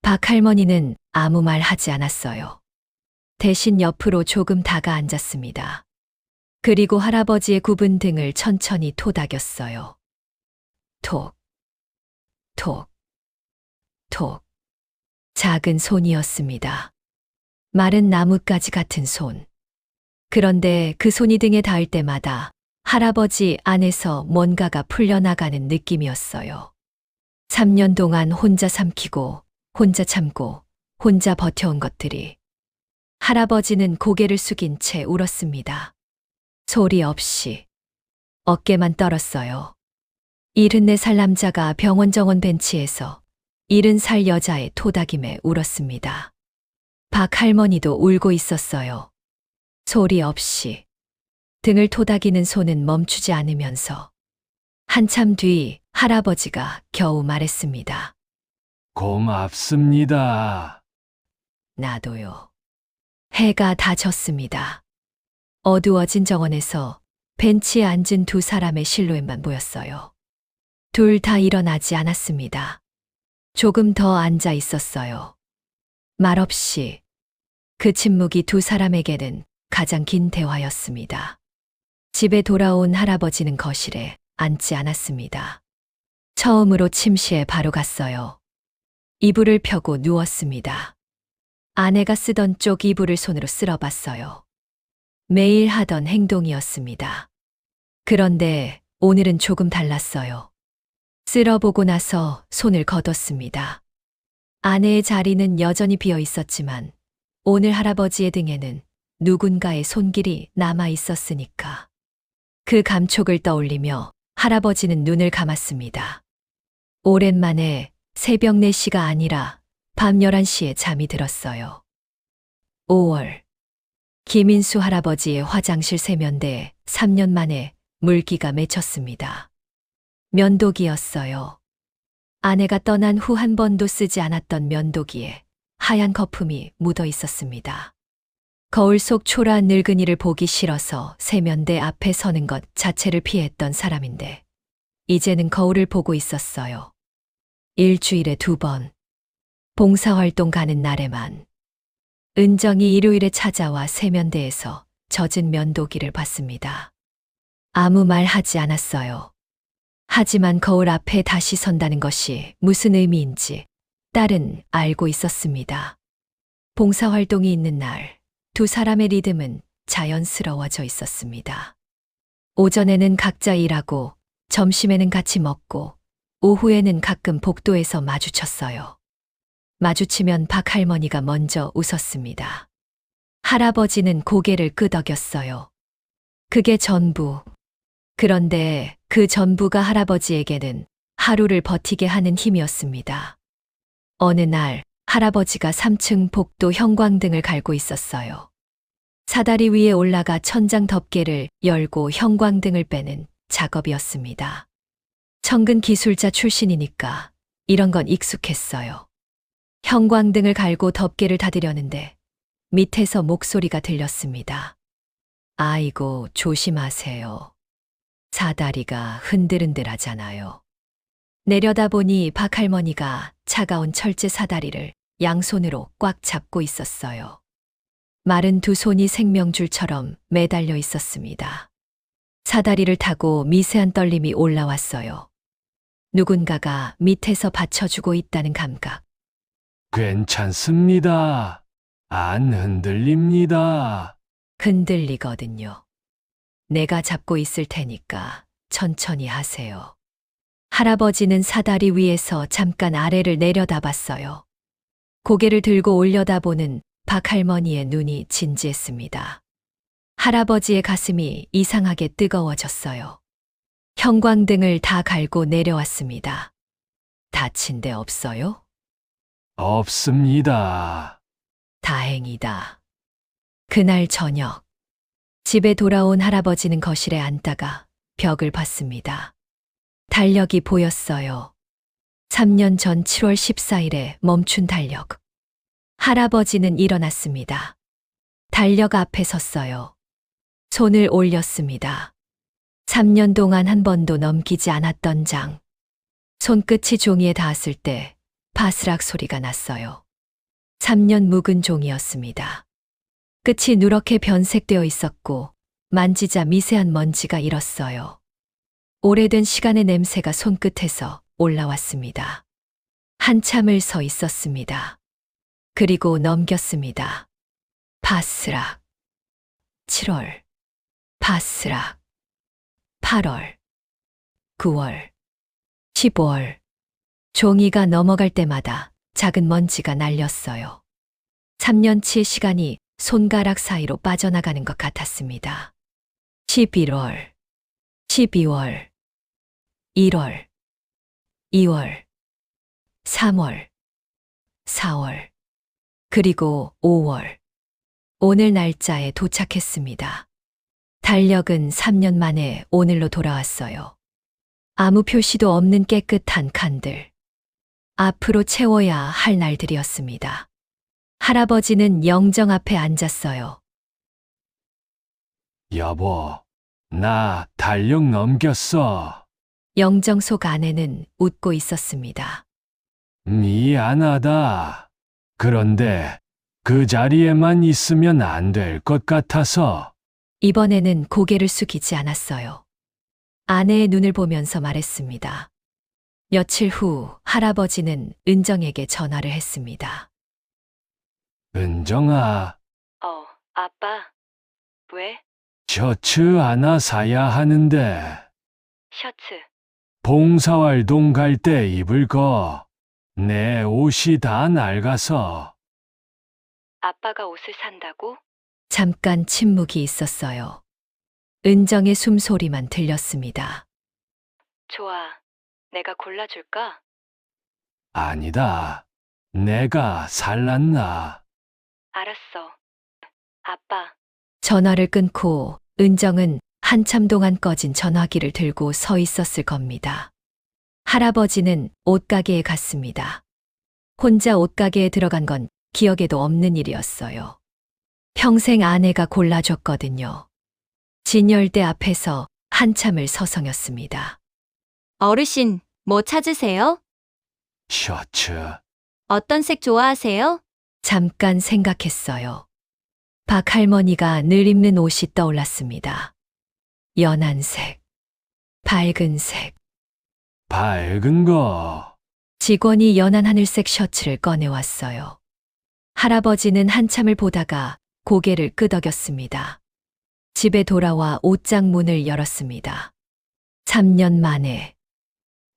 박 할머니는 아무 말 하지 않았어요. 대신 옆으로 조금 다가 앉았습니다. 그리고 할아버지의 굽은 등을 천천히 토닥였어요. 톡, 톡, 톡. 작은 손이었습니다. 마른 나뭇가지 같은 손. 그런데 그 손이 등에 닿을 때마다 할아버지 안에서 뭔가가 풀려나가는 느낌이었어요. 3년 동안 혼자 삼키고, 혼자 참고, 혼자 버텨온 것들이. 할아버지는 고개를 숙인 채 울었습니다. 소리 없이. 어깨만 떨었어요. 74살 남자가 병원 정원 벤치에서 70살 여자의 토닥임에 울었습니다. 박 할머니도 울고 있었어요. 소리 없이. 등을 토닥이는 손은 멈추지 않으면서. 한참 뒤 할아버지가 겨우 말했습니다. 고맙습니다. 나도요. 해가 다 졌습니다. 어두워진 정원에서 벤치에 앉은 두 사람의 실루엣만 보였어요. 둘 다 일어나지 않았습니다. 조금 더 앉아 있었어요. 말없이. 그 침묵이 두 사람에게는 가장 긴 대화였습니다. 집에 돌아온 할아버지는 거실에 앉지 않았습니다. 처음으로 침실에 바로 갔어요. 이불을 펴고 누웠습니다. 아내가 쓰던 쪽 이불을 손으로 쓸어봤어요. 매일 하던 행동이었습니다. 그런데 오늘은 조금 달랐어요. 쓸어보고 나서 손을 거뒀습니다. 아내의 자리는 여전히 비어 있었지만 오늘 할아버지의 등에는 누군가의 손길이 남아 있었으니까. 그 감촉을 떠올리며 할아버지는 눈을 감았습니다. 오랜만에 새벽 4시가 아니라 밤 11시에 잠이 들었어요. 5월. 김인수 할아버지의 화장실 세면대에 3년 만에 물기가 맺혔습니다. 면도기였어요. 아내가 떠난 후 한 번도 쓰지 않았던 면도기에 하얀 거품이 묻어 있었습니다. 거울 속 초라한 늙은이를 보기 싫어서 세면대 앞에 서는 것 자체를 피했던 사람인데 이제는 거울을 보고 있었어요. 일주일에 2번. 봉사활동 가는 날에만. 은정이 일요일에 찾아와 세면대에서 젖은 면도기를 봤습니다. 아무 말 하지 않았어요. 하지만 거울 앞에 다시 선다는 것이 무슨 의미인지 딸은 알고 있었습니다. 봉사활동이 있는 날, 두 사람의 리듬은 자연스러워져 있었습니다. 오전에는 각자 일하고, 점심에는 같이 먹고, 오후에는 가끔 복도에서 마주쳤어요. 마주치면 박 할머니가 먼저 웃었습니다. 할아버지는 고개를 끄덕였어요. 그게 전부. 그런데 그 전부가 할아버지에게는 하루를 버티게 하는 힘이었습니다. 어느 날 할아버지가 3층 복도 형광등을 갈고 있었어요. 사다리 위에 올라가 천장 덮개를 열고 형광등을 빼는 작업이었습니다. 청근 기술자 출신이니까 이런 건 익숙했어요. 형광등을 갈고 덮개를 닫으려는데 밑에서 목소리가 들렸습니다. 아이고, 조심하세요. 사다리가 흔들흔들하잖아요. 내려다보니 박 할머니가 차가운 철제 사다리를 양손으로 꽉 잡고 있었어요. 마른 두 손이 생명줄처럼 매달려 있었습니다. 사다리를 타고 미세한 떨림이 올라왔어요. 누군가가 밑에서 받쳐주고 있다는 감각. 괜찮습니다. 안 흔들립니다. 흔들리거든요. 내가 잡고 있을 테니까 천천히 하세요. 할아버지는 사다리 위에서 잠깐 아래를 내려다봤어요. 고개를 들고 올려다보는 박 할머니의 눈이 진지했습니다. 할아버지의 가슴이 이상하게 뜨거워졌어요. 형광등을 다 갈고 내려왔습니다. 다친 데 없어요? 없습니다. 다행이다. 그날 저녁, 집에 돌아온 할아버지는 거실에 앉다가 벽을 봤습니다. 달력이 보였어요. 3년 전 7월 14일에 멈춘 달력. 할아버지는 일어났습니다. 달력 앞에 섰어요. 손을 올렸습니다. 3년 동안 한 번도 넘기지 않았던 장. 손끝이 종이에 닿았을 때 바스락 소리가 났어요. 3년 묵은 종이였습니다. 끝이 누렇게 변색되어 있었고 만지자 미세한 먼지가 일었어요. 오래된 시간의 냄새가 손끝에서 올라왔습니다. 한참을 서 있었습니다. 그리고 넘겼습니다. 바스락. 7월. 바스락. 8월. 9월. 15월. 종이가 넘어갈 때마다 작은 먼지가 날렸어요. 3년치의 시간이 손가락 사이로 빠져나가는 것 같았습니다. 11월. 12월. 1월. 2월. 3월. 4월. 그리고 5월. 오늘 날짜에 도착했습니다. 달력은 3년 만에 오늘로 돌아왔어요. 아무 표시도 없는 깨끗한 칸들. 앞으로 채워야 할 날들이었습니다. 할아버지는 영정 앞에 앉았어요. 여보, 나 달력 넘겼어. 영정 속 안에는 웃고 있었습니다. 미안하다. 그런데 그 자리에만 있으면 안 될 것 같아서. 이번에는 고개를 숙이지 않았어요. 아내의 눈을 보면서 말했습니다. 며칠 후 할아버지는 은정에게 전화를 했습니다. 은정아, 아빠. 왜? 셔츠 하나 사야 하는데. 셔츠. 봉사활동 갈 때 입을 거. 내 옷이 다 낡아서. 아빠가 옷을 산다고? 잠깐 침묵이 있었어요. 은정의 숨소리만 들렸습니다. 좋아. 내가 골라줄까? 아니다. 내가 살랐나. 알았어. 아빠, 전화를 끊고 은정은 한참 동안 꺼진 전화기를 들고 서 있었을 겁니다. 할아버지는 옷가게에 갔습니다. 혼자 옷가게에 들어간 건 기억에도 없는 일이었어요. 평생 아내가 골라줬거든요. 진열대 앞에서 한참을 서성였습니다. 어르신, 뭐 찾으세요? 셔츠. 어떤 색 좋아하세요? 잠깐 생각했어요. 박 할머니가 늘 입는 옷이 떠올랐습니다. 연한 색, 밝은 색. 밝은 거. 직원이 연한 하늘색 셔츠를 꺼내왔어요. 할아버지는 한참을 보다가 고개를 끄덕였습니다. 집에 돌아와 옷장 문을 열었습니다. 3년 만에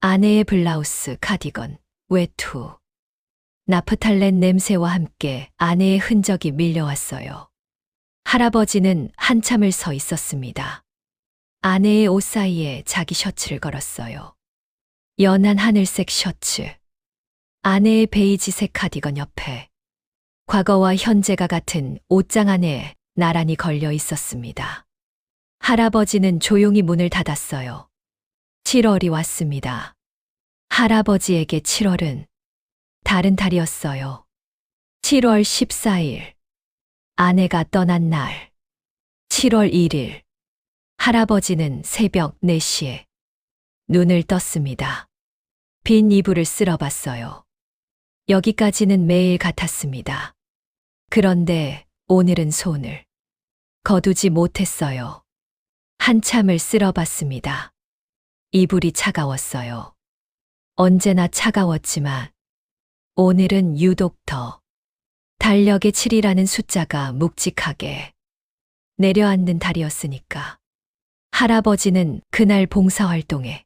아내의 블라우스, 카디건, 외투. 나프탈렌 냄새와 함께 아내의 흔적이 밀려왔어요. 할아버지는 한참을 서 있었습니다. 아내의 옷 사이에 자기 셔츠를 걸었어요. 연한 하늘색 셔츠. 아내의 베이지색 카디건 옆에 과거와 현재가 같은 옷장 안에 나란히 걸려 있었습니다. 할아버지는 조용히 문을 닫았어요. 7월이 왔습니다. 할아버지에게 7월은 다른 달이었어요. 7월 14일. 아내가 떠난 날. 7월 1일. 할아버지는 새벽 4시에 눈을 떴습니다. 빈 이불을 쓸어봤어요. 여기까지는 매일 같았습니다. 그런데 오늘은 손을 거두지 못했어요. 한참을 쓸어봤습니다. 이불이 차가웠어요. 언제나 차가웠지만 오늘은 유독 더 달력의 7이라는 숫자가 묵직하게 내려앉는 달이었으니까. 할아버지는 그날 봉사활동에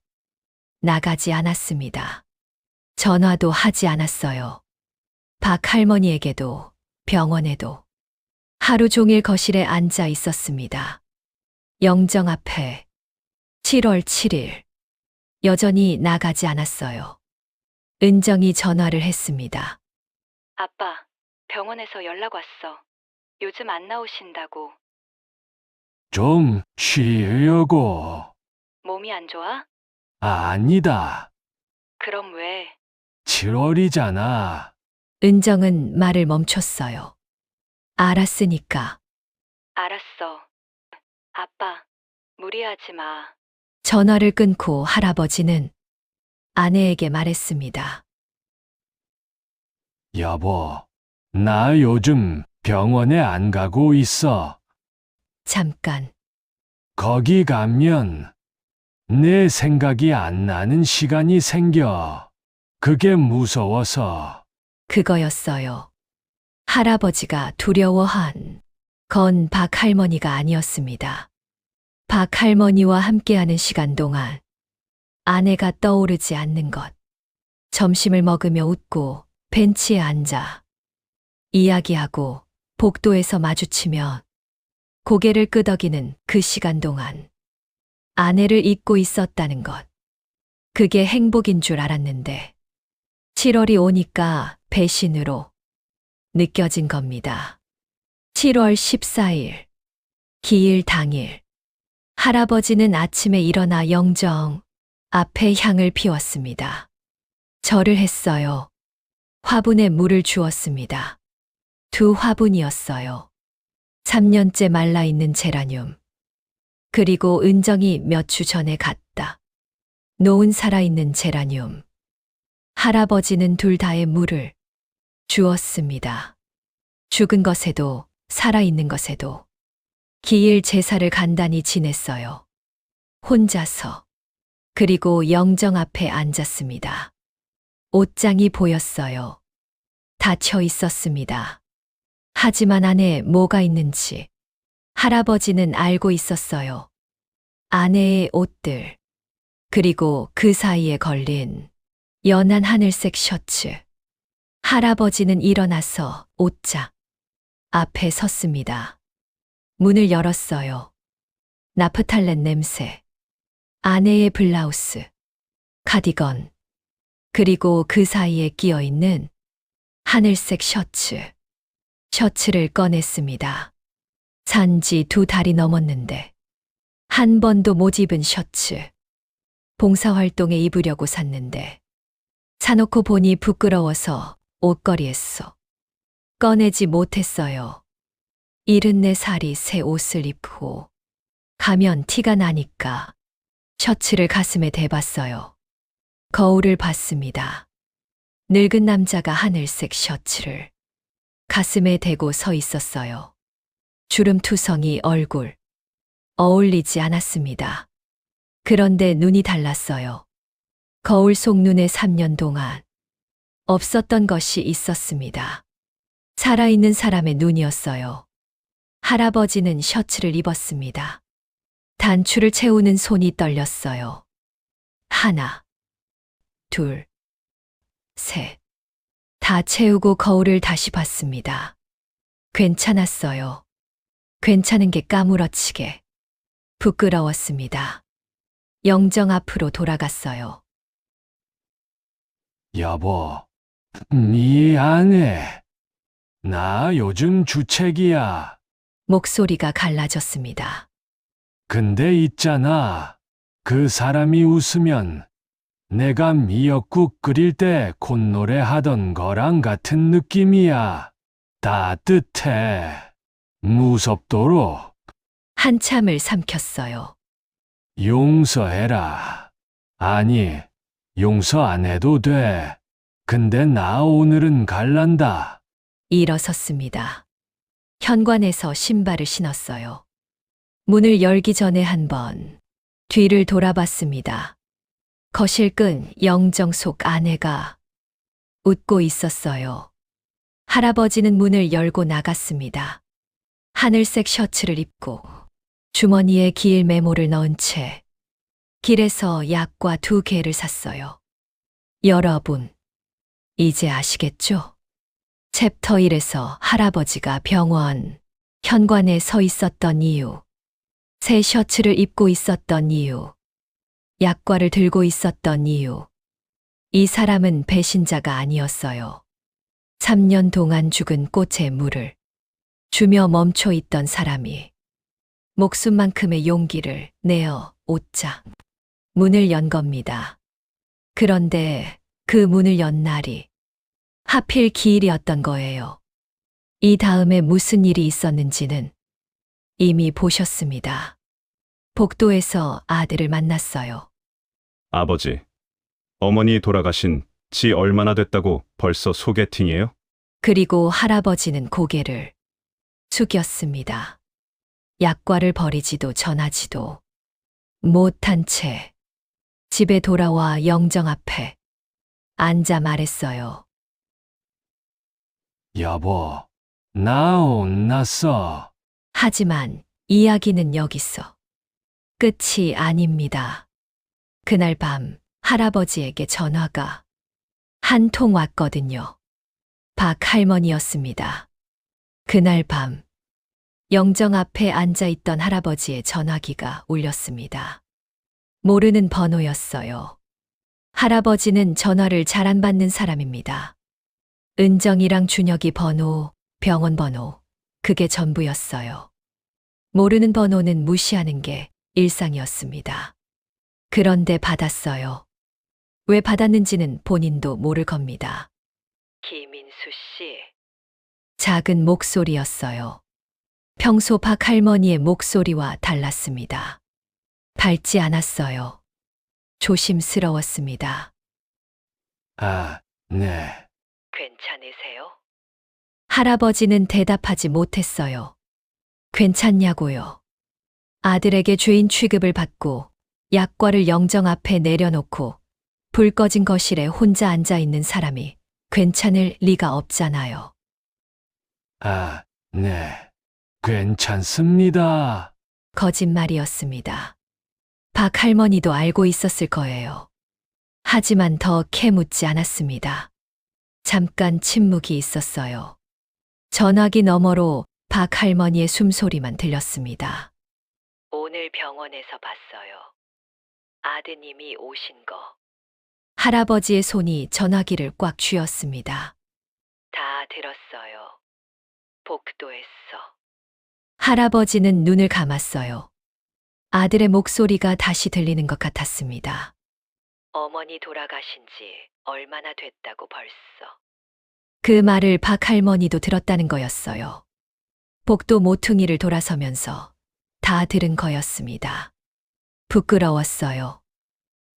나가지 않았습니다. 전화도 하지 않았어요. 박 할머니에게도 병원에도 하루 종일 거실에 앉아 있었습니다. 영정 앞에 7월 7일 여전히 나가지 않았어요. 은정이 전화를 했습니다. 아빠, 병원에서 연락 왔어. 요즘 안 나오신다고. 좀 쉬려고. 몸이 안 좋아? 아니다. 그럼 왜? 7월이잖아. 은정은 말을 멈췄어요. 알았으니까. 알았어. 아빠, 무리하지 마. 전화를 끊고 할아버지는 아내에게 말했습니다. 여보, 나 요즘 병원에 안 가고 있어. 잠깐. 거기 가면 내 생각이 안 나는 시간이 생겨. 그게 무서워서. 그거였어요. 할아버지가 두려워한 건 박 할머니가 아니었습니다. 박 할머니와 함께하는 시간 동안 아내가 떠오르지 않는 것. 점심을 먹으며 웃고 벤치에 앉아 이야기하고 복도에서 마주치면 고개를 끄덕이는 그 시간 동안 아내를 잊고 있었다는 것. 그게 행복인 줄 알았는데 7월이 오니까 배신으로 느껴진 겁니다. 7월 14일, 기일 당일. 할아버지는 아침에 일어나 영정 앞에 향을 피웠습니다. 절을 했어요. 화분에 물을 주었습니다. 2 화분이었어요. 3년째 말라있는 제라늄. 그리고 은정이 몇 주 전에 갔다 놓은 살아있는 제라늄. 할아버지는 둘 다의 물을 주었습니다. 죽은 것에도 살아있는 것에도. 기일 제사를 간단히 지냈어요. 혼자서. 그리고 영정 앞에 앉았습니다. 옷장이 보였어요. 닫혀 있었습니다. 하지만 안에 뭐가 있는지 할아버지는 알고 있었어요. 아내의 옷들, 그리고 그 사이에 걸린 연한 하늘색 셔츠. 할아버지는 일어나서 옷장 앞에 섰습니다. 문을 열었어요. 나프탈렌 냄새, 아내의 블라우스, 카디건, 그리고 그 사이에 끼어 있는 하늘색 셔츠. 셔츠를 꺼냈습니다. 산지 2달이 넘었는데 한 번도 못 입은 셔츠. 봉사활동에 입으려고 샀는데 사놓고 보니 부끄러워서 옷걸이에서 꺼내지 못했어요. 74살이 새 옷을 입고 가면 티가 나니까 셔츠를 가슴에 대봤어요. 거울을 봤습니다. 늙은 남자가 하늘색 셔츠를 가슴에 대고 서 있었어요. 주름투성이 얼굴. 어울리지 않았습니다. 그런데 눈이 달랐어요. 거울 속 눈에 3년 동안 없었던 것이 있었습니다. 살아있는 사람의 눈이었어요. 할아버지는 셔츠를 입었습니다. 단추를 채우는 손이 떨렸어요. 하나, 둘, 셋. 다 채우고 거울을 다시 봤습니다. 괜찮았어요. 괜찮은 게 까무러치게 부끄러웠습니다. 영정 앞으로 돌아갔어요. 여보, 네 아내. 나 요즘 주책이야. 목소리가 갈라졌습니다. 근데 있잖아. 그 사람이 웃으면 내가 미역국 끓일 때 콧노래 하던 거랑 같은 느낌이야. 따뜻해. 무섭도록. 한참을 삼켰어요. 용서해라. 아니, 용서 안 해도 돼. 근데 나 오늘은 갈란다. 일어섰습니다. 현관에서 신발을 신었어요. 문을 열기 전에 한번 뒤를 돌아봤습니다. 거실 끈 영정 속 아내가 웃고 있었어요. 할아버지는 문을 열고 나갔습니다. 하늘색 셔츠를 입고 주머니에 길 메모를 넣은 채 길에서 약과 2개를 샀어요. 여러분, 이제 아시겠죠? 챕터 1에서 할아버지가 병원 현관에 서 있었던 이유, 새 셔츠를 입고 있었던 이유, 약과를 들고 있었던 이유. 이 사람은 배신자가 아니었어요. 3년 동안 죽은 꽃에 물을 주며 멈춰 있던 사람이 목숨만큼의 용기를 내어 옷장 문을 연 겁니다. 그런데 그 문을 연 날이 하필 기일이었던 거예요. 이 다음에 무슨 일이 있었는지는 이미 보셨습니다. 복도에서 아들을 만났어요. 아버지, 어머니 돌아가신 지 얼마나 됐다고 벌써 소개팅이에요? 그리고 할아버지는 고개를 숙였습니다. 약과를 버리지도 전하지도 못한 채 집에 돌아와 영정 앞에 앉아 말했어요. 여보, 나 혼났어. 하지만 이야기는 여기서 끝이 아닙니다. 그날 밤 할아버지에게 전화가 한 통 왔거든요. 박 할머니였습니다. 그날 밤 영정 앞에 앉아 있던 할아버지의 전화기가 울렸습니다. 모르는 번호였어요. 할아버지는 전화를 잘 안 받는 사람입니다. 은정이랑 준혁이 번호, 병원 번호, 그게 전부였어요. 모르는 번호는 무시하는 게 일상이었습니다. 그런데 받았어요. 왜 받았는지는 본인도 모를 겁니다. 김인수 씨. 작은 목소리였어요. 평소 박 할머니의 목소리와 달랐습니다. 밝지 않았어요. 조심스러웠습니다. 아, 네. 괜찮으세요? 할아버지는 대답하지 못했어요. 괜찮냐고요. 아들에게 죄인 취급을 받고 약과를 영정 앞에 내려놓고 불 꺼진 거실에 혼자 앉아 있는 사람이 괜찮을 리가 없잖아요. 아, 네. 괜찮습니다. 거짓말이었습니다. 박 할머니도 알고 있었을 거예요. 하지만 더 캐묻지 않았습니다. 잠깐 침묵이 있었어요. 전화기 너머로 박 할머니의 숨소리만 들렸습니다. 오늘 병원에서 봤어요. 아드님이 오신 거. 할아버지의 손이 전화기를 꽉 쥐었습니다. 다 들었어요. 복도에서. 할아버지는 눈을 감았어요. 아들의 목소리가 다시 들리는 것 같았습니다. 어머니 돌아가신 지 얼마나 됐다고 벌써. 그 말을 박 할머니도 들었다는 거였어요. 복도 모퉁이를 돌아서면서 다 들은 거였습니다. 부끄러웠어요.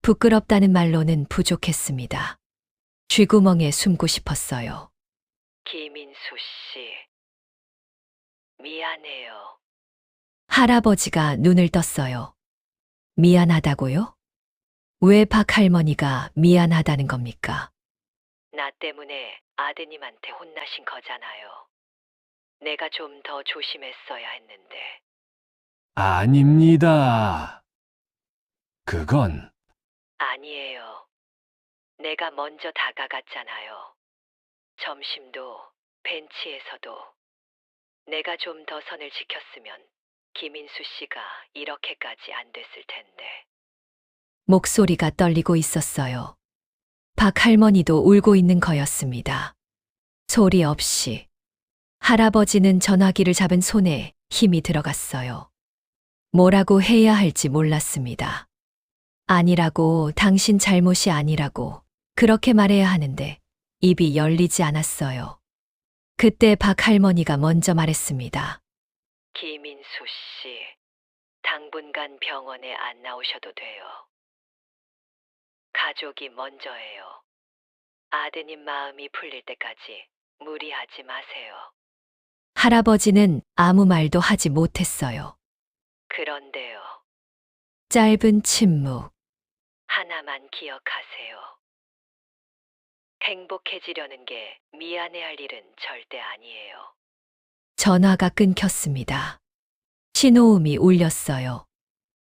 부끄럽다는 말로는 부족했습니다. 쥐구멍에 숨고 싶었어요. 김인수 씨, 미안해요. 할아버지가 눈을 떴어요. 미안하다고요? 왜 박 할머니가 미안하다는 겁니까? 나 때문에 아드님한테 혼나신 거잖아요. 내가 좀 더 조심했어야 했는데. 아닙니다. 그건 아니에요. 내가 먼저 다가갔잖아요. 점심도 벤치에서도. 내가 좀 더 선을 지켰으면 김인수 씨가 이렇게까지 안 됐을 텐데. 목소리가 떨리고 있었어요. 박 할머니도 울고 있는 거였습니다. 소리 없이. 할아버지는 전화기를 잡은 손에 힘이 들어갔어요. 뭐라고 해야 할지 몰랐습니다. 아니라고, 당신 잘못이 아니라고, 그렇게 말해야 하는데 입이 열리지 않았어요. 그때 박 할머니가 먼저 말했습니다. 김인수 씨, 당분간 병원에 안 나오셔도 돼요. 가족이 먼저예요. 아드님 마음이 풀릴 때까지 무리하지 마세요. 할아버지는 아무 말도 하지 못했어요. 그런데요. 짧은 침묵. 하나만 기억하세요. 행복해지려는 게 미안해할 일은 절대 아니에요. 전화가 끊겼습니다. 신호음이 울렸어요.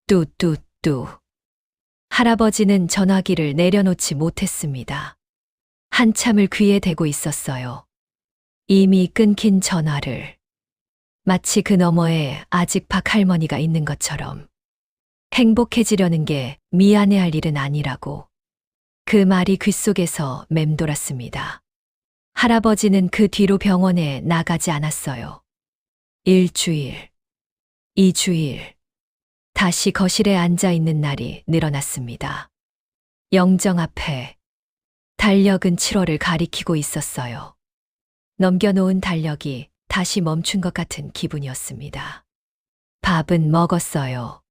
뚜뚜뚜. 할아버지는 전화기를 내려놓지 못했습니다. 한참을 귀에 대고 있었어요. 이미 끊긴 전화를. 마치 그 너머에 아직 박 할머니가 있는 것처럼. 행복해지려는 게 미안해할 일은 아니라고. 그 말이 귓속에서 맴돌았습니다. 할아버지는 그 뒤로 병원에 나가지 않았어요. 1주일, 2주일. 다시 거실에 앉아 있는 날이 늘어났습니다. 영정 앞에 달력은 7월을 가리키고 있었어요. 넘겨놓은 달력이 다시 멈춘 것 같은 기분이었습니다. 밥은 먹었어요.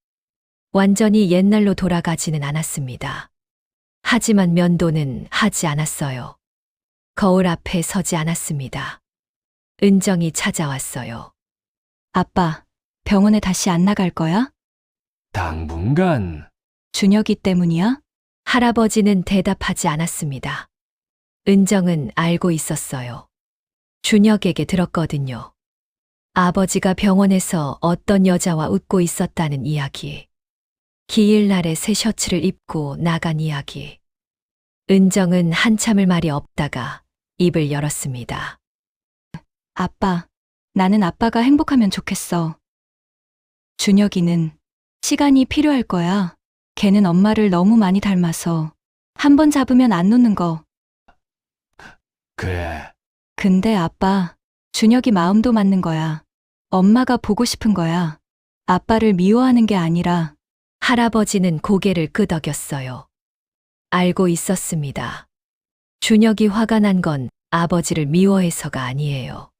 완전히 옛날로 돌아가지는 않았습니다. 하지만 면도는 하지 않았어요. 거울 앞에 서지 않았습니다. 은정이 찾아왔어요. 아빠, 병원에 다시 안 나갈 거야? 당분간 준혁이 때문이야? 할아버지는 대답하지 않았습니다. 은정은 알고 있었어요. 준혁에게 들었거든요. 아버지가 병원에서 어떤 여자와 웃고 있었다는 이야기. 기일날에 새 셔츠를 입고 나간 이야기. 은정은 한참을 말이 없다가 입을 열었습니다. 아빠, 나는 아빠가 행복하면 좋겠어. 준혁이는 시간이 필요할 거야. 걔는 엄마를 너무 많이 닮아서 한 번 잡으면 안 놓는 거. 그래. 근데 아빠, 준혁이 마음도 맞는 거야. 엄마가 보고 싶은 거야. 아빠를 미워하는 게 아니라. 할아버지는 고개를 끄덕였어요. 알고 있었습니다. 준혁이 화가 난 건 아버지를 미워해서가 아니에요.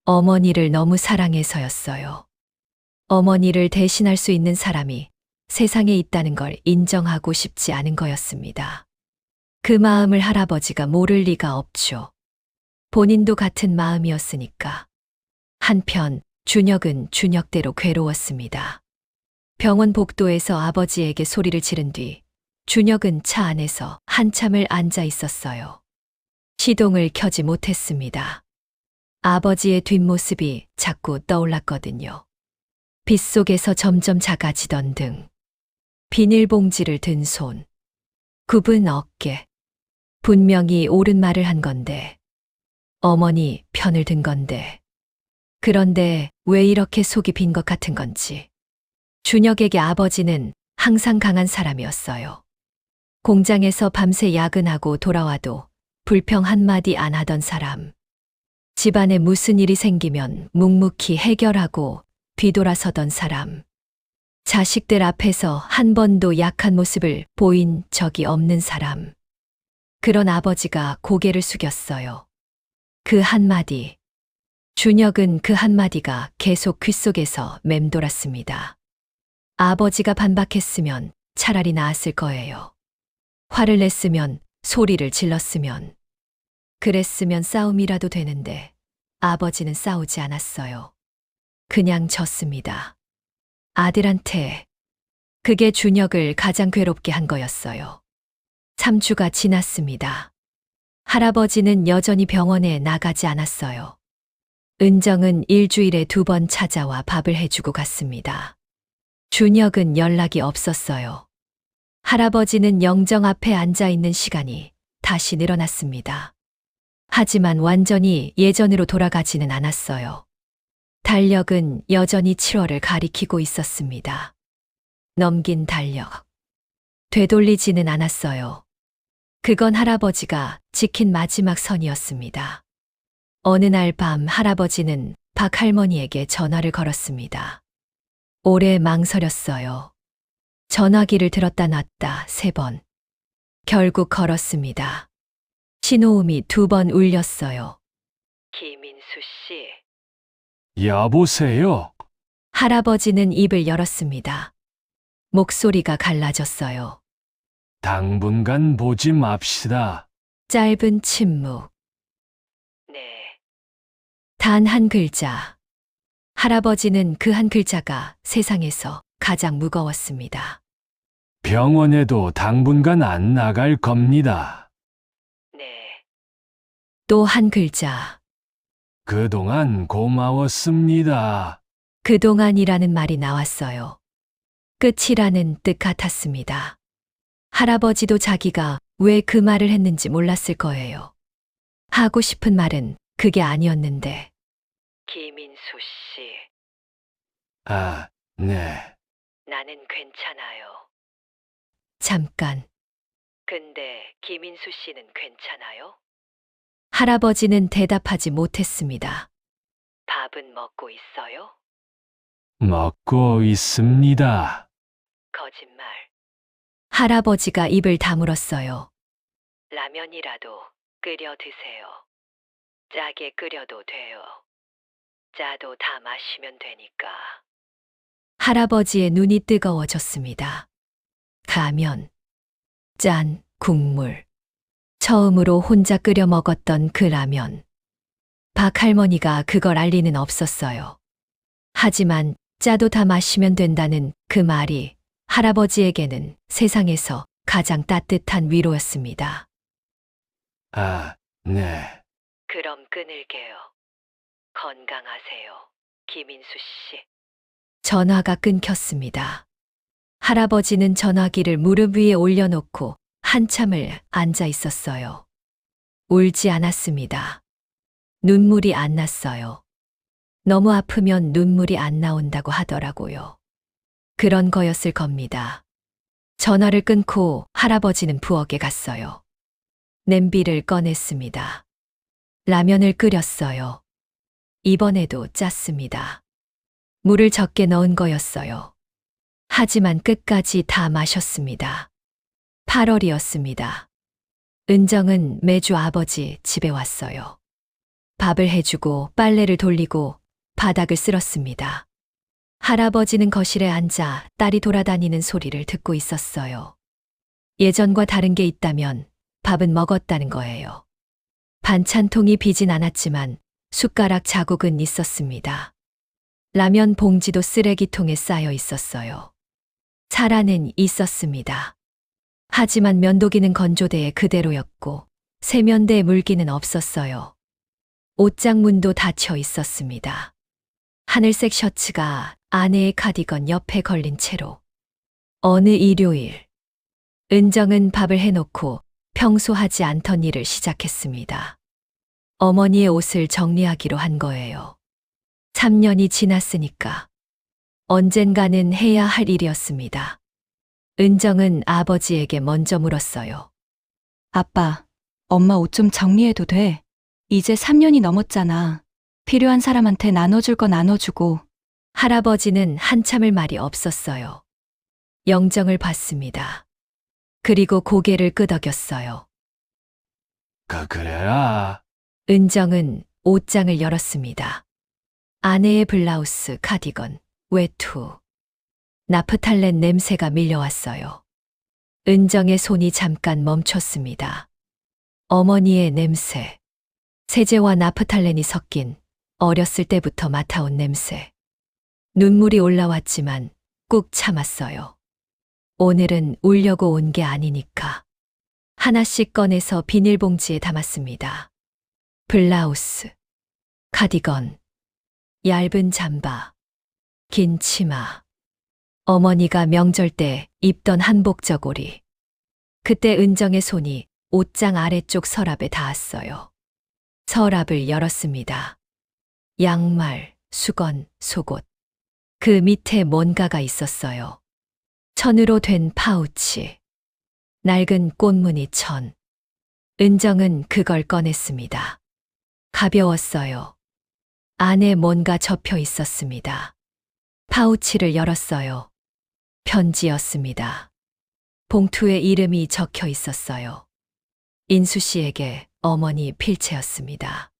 어머니를 너무 사랑해서였어요. 어머니를 대신할 수 있는 사람이 세상에 있다는 걸 인정하고 싶지 않은 거였습니다. 그 마음을 할아버지가 모를 리가 없죠. 본인도 같은 마음이었으니까. 한편 준혁은 준혁대로 괴로웠습니다. 병원 복도에서 아버지에게 소리를 지른 뒤 준혁은 차 안에서 한참을 앉아 있었어요. 시동을 켜지 못했습니다. 아버지의 뒷모습이 자꾸 떠올랐거든요. 빛 속에서 점점 작아지던 등, 비닐봉지를 든 손, 굽은 어깨. 분명히 옳은 말을 한 건데, 어머니 편을 든 건데, 그런데 왜 이렇게 속이 빈 것 같은 건지. 준혁에게 아버지는 항상 강한 사람이었어요. 공장에서 밤새 야근하고 돌아와도 불평 한마디 안 하던 사람. 집안에 무슨 일이 생기면 묵묵히 해결하고 뒤돌아서던 사람. 자식들 앞에서 한 번도 약한 모습을 보인 적이 없는 사람. 그런 아버지가 고개를 숙였어요. 그 한마디. 준혁은 그 한마디가 계속 귓속에서 맴돌았습니다. 아버지가 반박했으면 차라리 나았을 거예요. 화를 냈으면, 소리를 질렀으면. 그랬으면 싸움이라도 되는데 아버지는 싸우지 않았어요. 그냥 졌습니다. 아들한테. 그게 준혁을 가장 괴롭게 한 거였어요. 3주가 지났습니다. 할아버지는 여전히 병원에 나가지 않았어요. 은정은 일주일에 2번 찾아와 밥을 해주고 갔습니다. 준혁은 연락이 없었어요. 할아버지는 영정 앞에 앉아 있는 시간이 다시 늘어났습니다. 하지만 완전히 예전으로 돌아가지는 않았어요. 달력은 여전히 7월을 가리키고 있었습니다. 넘긴 달력. 되돌리지는 않았어요. 그건 할아버지가 지킨 마지막 선이었습니다. 어느 날 밤 할아버지는 박 할머니에게 전화를 걸었습니다. 오래 망설였어요. 전화기를 들었다 놨다 3번. 결국 걸었습니다. 신호음이 2번 울렸어요. 김인수 씨. 여보세요? 할아버지는 입을 열었습니다. 목소리가 갈라졌어요. 당분간 보지 맙시다. 짧은 침묵. 네. 단 한 글자. 할아버지는 그 한 글자가 세상에서 가장 무거웠습니다. 병원에도 당분간 안 나갈 겁니다. 네. 또 한 글자. 그동안 고마웠습니다. 그동안이라는 말이 나왔어요. 끝이라는 뜻 같았습니다. 할아버지도 자기가 왜 그 말을 했는지 몰랐을 거예요. 하고 싶은 말은 그게 아니었는데. 김인수 씨. 아, 네. 나는 괜찮아요. 잠깐. 근데 김인수 씨는 괜찮아요? 할아버지는 대답하지 못했습니다. 밥은 먹고 있어요? 먹고 있습니다. 거짓말. 할아버지가 입을 다물었어요. 라면이라도 끓여 드세요. 짜게 끓여도 돼요. 짜도 다 마시면 되니까. 할아버지의 눈이 뜨거워졌습니다. 가면, 짠, 국물. 처음으로 혼자 끓여 먹었던 그 라면. 박 할머니가 그걸 알 리는 없었어요. 하지만 짜도 다 마시면 된다는 그 말이 할아버지에게는 세상에서 가장 따뜻한 위로였습니다. 아, 네. 그럼 끊을게요. 건강하세요, 김인수 씨. 전화가 끊겼습니다. 할아버지는 전화기를 무릎 위에 올려놓고 한참을 앉아 있었어요. 울지 않았습니다. 눈물이 안 났어요. 너무 아프면 눈물이 안 나온다고 하더라고요. 그런 거였을 겁니다. 전화를 끊고 할아버지는 부엌에 갔어요. 냄비를 꺼냈습니다. 라면을 끓였어요. 이번에도 짰습니다. 물을 적게 넣은 거였어요. 하지만 끝까지 다 마셨습니다. 8월이었습니다. 은정은 매주 아버지 집에 왔어요. 밥을 해주고 빨래를 돌리고 바닥을 쓸었습니다. 할아버지는 거실에 앉아 딸이 돌아다니는 소리를 듣고 있었어요. 예전과 다른 게 있다면 밥은 먹었다는 거예요. 반찬통이 비진 않았지만 숟가락 자국은 있었습니다. 라면 봉지도 쓰레기통에 쌓여 있었어요. 살아는 있었습니다. 하지만 면도기는 건조대에 그대로였고 세면대에 물기는 없었어요. 옷장 문도 닫혀 있었습니다. 하늘색 셔츠가 아내의 카디건 옆에 걸린 채로. 어느 일요일, 은정은 밥을 해놓고 평소 하지 않던 일을 시작했습니다. 어머니의 옷을 정리하기로 한 거예요. 3년이 지났으니까 언젠가는 해야 할 일이었습니다. 은정은 아버지에게 먼저 물었어요. 아빠, 엄마 옷 좀 정리해도 돼? 이제 3년이 넘었잖아. 필요한 사람한테 나눠줄 거 나눠주고. 할아버지는 한참을 말이 없었어요. 영정을 봤습니다. 그리고 고개를 끄덕였어요. 그래야. 은정은 옷장을 열었습니다. 아내의 블라우스, 카디건, 외투. 나프탈렌 냄새가 밀려왔어요. 은정의 손이 잠깐 멈췄습니다. 어머니의 냄새. 세제와 나프탈렌이 섞인 어렸을 때부터 맡아온 냄새. 눈물이 올라왔지만 꾹 참았어요. 오늘은 울려고 온 게 아니니까. 하나씩 꺼내서 비닐봉지에 담았습니다. 블라우스, 카디건, 얇은 잠바, 긴 치마. 어머니가 명절 때 입던 한복 저고리. 그때 은정의 손이 옷장 아래쪽 서랍에 닿았어요. 서랍을 열었습니다. 양말, 수건, 속옷. 그 밑에 뭔가가 있었어요. 천으로 된 파우치. 낡은 꽃무늬 천. 은정은 그걸 꺼냈습니다. 가벼웠어요. 안에 뭔가 접혀 있었습니다. 파우치를 열었어요. 편지였습니다. 봉투에 이름이 적혀 있었어요. 인수 씨에게 어머니 필체였습니다.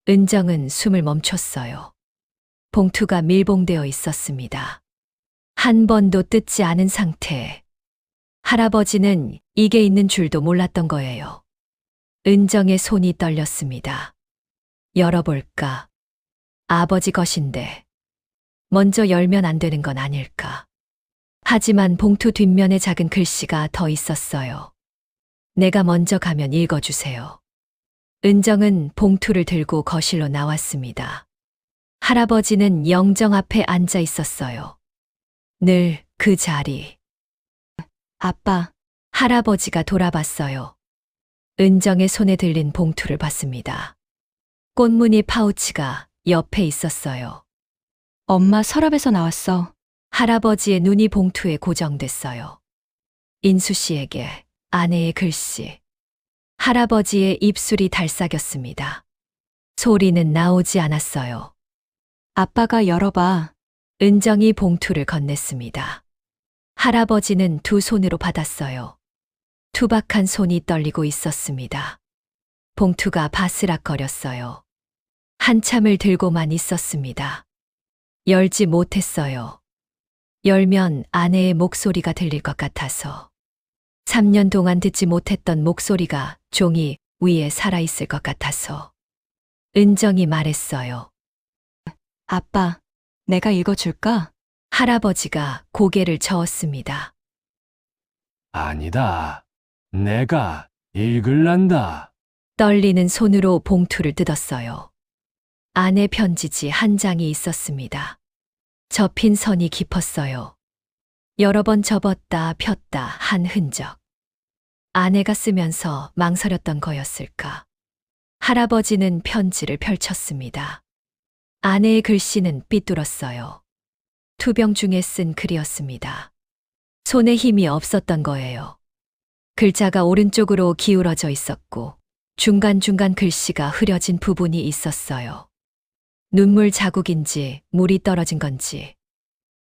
은정은 숨을 멈췄어요. 봉투가 밀봉되어 있었습니다. 한 번도 뜯지 않은 상태. 할아버지는 이게 있는 줄도 몰랐던 거예요. 은정의 손이 떨렸습니다. 열어볼까? 아버지 것인데. 먼저 열면 안 되는 건 아닐까? 하지만 봉투 뒷면에 작은 글씨가 더 있었어요. 내가 먼저 가면 읽어주세요. 은정은 봉투를 들고 거실로 나왔습니다. 할아버지는 영정 앞에 앉아 있었어요. 늘 그 자리. 아빠, 할아버지가 돌아봤어요. 은정의 손에 들린 봉투를 봤습니다. 꽃무늬 파우치가 옆에 있었어요. 엄마 서랍에서 나왔어. 할아버지의 눈이 봉투에 고정됐어요. 인수 씨에게 아내의 글씨. 할아버지의 입술이 달싹였습니다. 소리는 나오지 않았어요. 아빠가 열어봐. 은정이 봉투를 건넸습니다. 할아버지는 두 손으로 받았어요. 투박한 손이 떨리고 있었습니다. 봉투가 바스락거렸어요. 한참을 들고만 있었습니다. 열지 못했어요. 열면 아내의 목소리가 들릴 것 같아서. 3년 동안 듣지 못했던 목소리가 종이 위에 살아있을 것 같아서. 은정이 말했어요. 아빠, 내가 읽어줄까? 할아버지가 고개를 저었습니다. 아니다. 내가 읽을란다. 떨리는 손으로 봉투를 뜯었어요. 안에 편지지 한 장이 있었습니다. 접힌 선이 깊었어요. 여러 번 접었다 폈다 한 흔적. 아내가 쓰면서 망설였던 거였을까? 할아버지는 편지를 펼쳤습니다. 아내의 글씨는 삐뚤었어요. 투병 중에 쓴 글이었습니다. 손에 힘이 없었던 거예요. 글자가 오른쪽으로 기울어져 있었고 중간중간 글씨가 흐려진 부분이 있었어요. 눈물 자국인지 물이 떨어진 건지.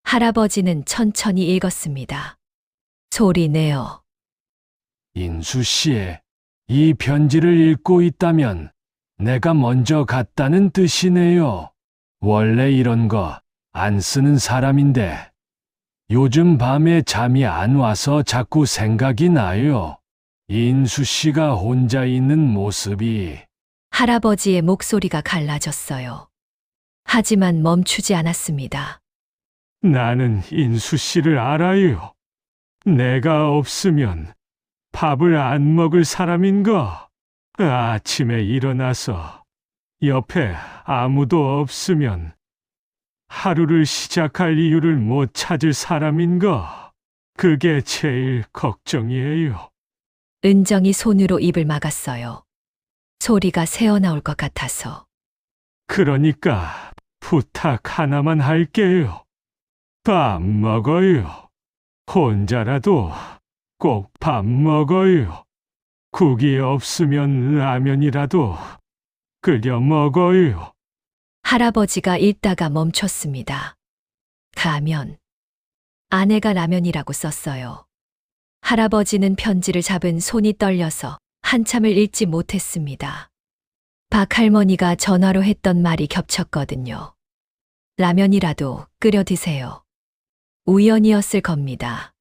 할아버지는 천천히 읽었습니다. 소리 내어. 인수 씨, 이 편지를 읽고 있다면 내가 먼저 갔다는 뜻이네요. 원래 이런 거 안 쓰는 사람인데 요즘 밤에 잠이 안 와서 자꾸 생각이 나요. 인수 씨가 혼자 있는 모습이. 할아버지의 목소리가 갈라졌어요. 하지만 멈추지 않았습니다. 나는 인수 씨를 알아요. 내가 없으면 밥을 안 먹을 사람인가? 아침에 일어나서 옆에 아무도 없으면 하루를 시작할 이유를 못 찾을 사람인가? 그게 제일 걱정이에요. 은정이 손으로 입을 막았어요. 소리가 새어나올 것 같아서. 그러니까 부탁 하나만 할게요. 밥 먹어요. 혼자라도 꼭 밥 먹어요. 국이 없으면 라면이라도 끓여 먹어요. 할아버지가 읽다가 멈췄습니다. 가면. 아내가 라면이라고 썼어요. 할아버지는 편지를 잡은 손이 떨려서 한참을 읽지 못했습니다. 박 할머니가 전화로 했던 말이 겹쳤거든요. 라면이라도 끓여 드세요. 우연이었을 겁니다.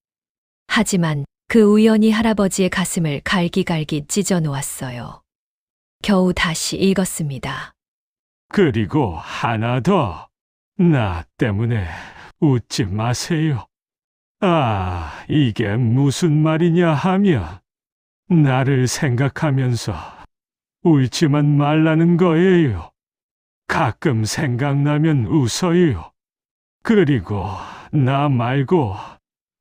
하지만 그 우연이 할아버지의 가슴을 갈기갈기 찢어 놓았어요. 겨우 다시 읽었습니다. 그리고 하나 더. 나 때문에 웃지 마세요. 아, 이게 무슨 말이냐 하면 나를 생각하면서 울지만 말라는 거예요. 가끔 생각나면 웃어요. 그리고 나 말고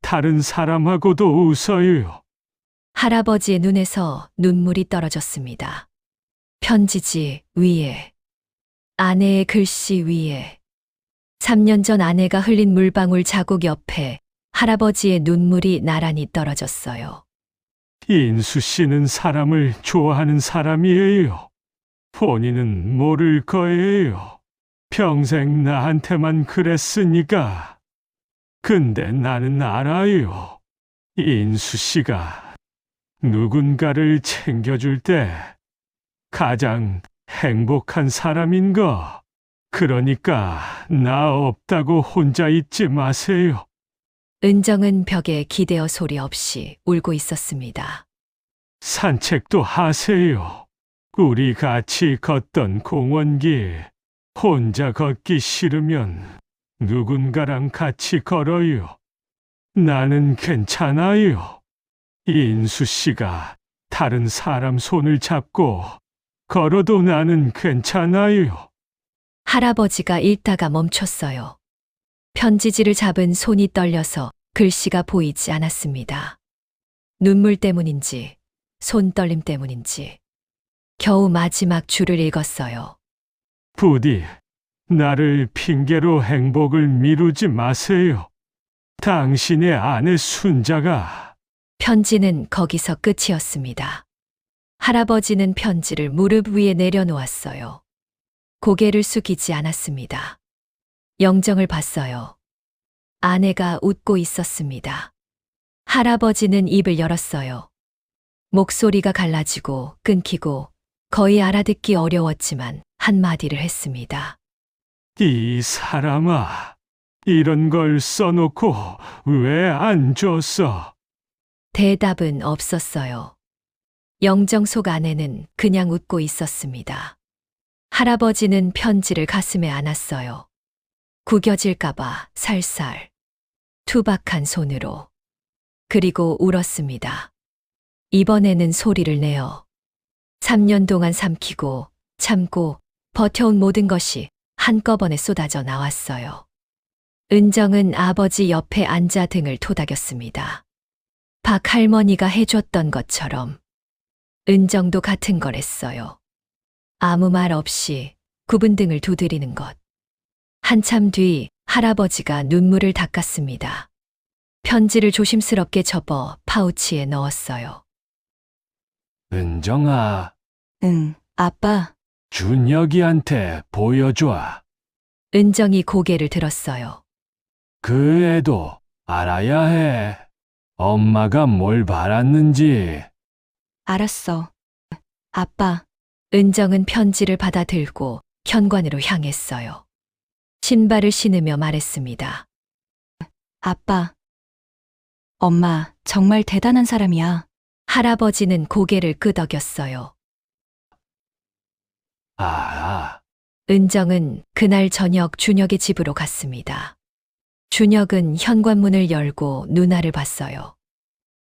다른 사람하고도 웃어요. 할아버지의 눈에서 눈물이 떨어졌습니다. 편지지 위에, 아내의 글씨 위에, 3년 전 아내가 흘린 물방울 자국 옆에 할아버지의 눈물이 나란히 떨어졌어요. 인수 씨는 사람을 좋아하는 사람이에요. 본인은 모를 거예요. 평생 나한테만 그랬으니까. 근데 나는 알아요. 인수 씨가 누군가를 챙겨줄 때 가장 행복한 사람인 거. 그러니까 나 없다고 혼자 있지 마세요. 은정은 벽에 기대어 소리 없이 울고 있었습니다. 산책도 하세요. 우리 같이 걷던 공원길. 혼자 걷기 싫으면 누군가랑 같이 걸어요. 나는 괜찮아요. 인수 씨가 다른 사람 손을 잡고 걸어도 나는 괜찮아요. 할아버지가 읽다가 멈췄어요. 편지지를 잡은 손이 떨려서 글씨가 보이지 않았습니다. 눈물 때문인지, 손 떨림 때문인지, 겨우 마지막 줄을 읽었어요. 부디 나를 핑계로 행복을 미루지 마세요. 당신의 아내 순자가 편지는 거기서 끝이었습니다. 할아버지는 편지를 무릎 위에 내려놓았어요. 고개를 숙이지 않았습니다. 영정을 봤어요. 아내가 웃고 있었습니다. 할아버지는 입을 열었어요. 목소리가 갈라지고 끊기고 거의 알아듣기 어려웠지만 한마디를 했습니다. 이 사람아, 이런 걸 써놓고 왜 안 줬어? 대답은 없었어요. 영정 속 아내는 그냥 웃고 있었습니다. 할아버지는 편지를 가슴에 안았어요. 구겨질까봐 살살, 투박한 손으로. 그리고 울었습니다. 이번에는 소리를 내어. 3년 동안 삼키고 참고 버텨온 모든 것이 한꺼번에 쏟아져 나왔어요. 은정은 아버지 옆에 앉아 등을 토닥였습니다. 박 할머니가 해줬던 것처럼 은정도 같은 걸 했어요. 아무 말 없이 굽은 등을 두드리는 것. 한참 뒤 할아버지가 눈물을 닦았습니다. 편지를 조심스럽게 접어 파우치에 넣었어요. 은정아, 응, 아빠. 준혁이한테 보여줘. 은정이 고개를 들었어요. 그 애도 알아야 해. 엄마가 뭘 바랐는지. 알았어. 아빠, 은정은 편지를 받아 들고 현관으로 향했어요. 신발을 신으며 말했습니다. 아빠. 엄마, 정말 대단한 사람이야. 할아버지는 고개를 끄덕였어요. 알아. 은정은 그날 저녁 준혁의 집으로 갔습니다. 준혁은 현관문을 열고 누나를 봤어요.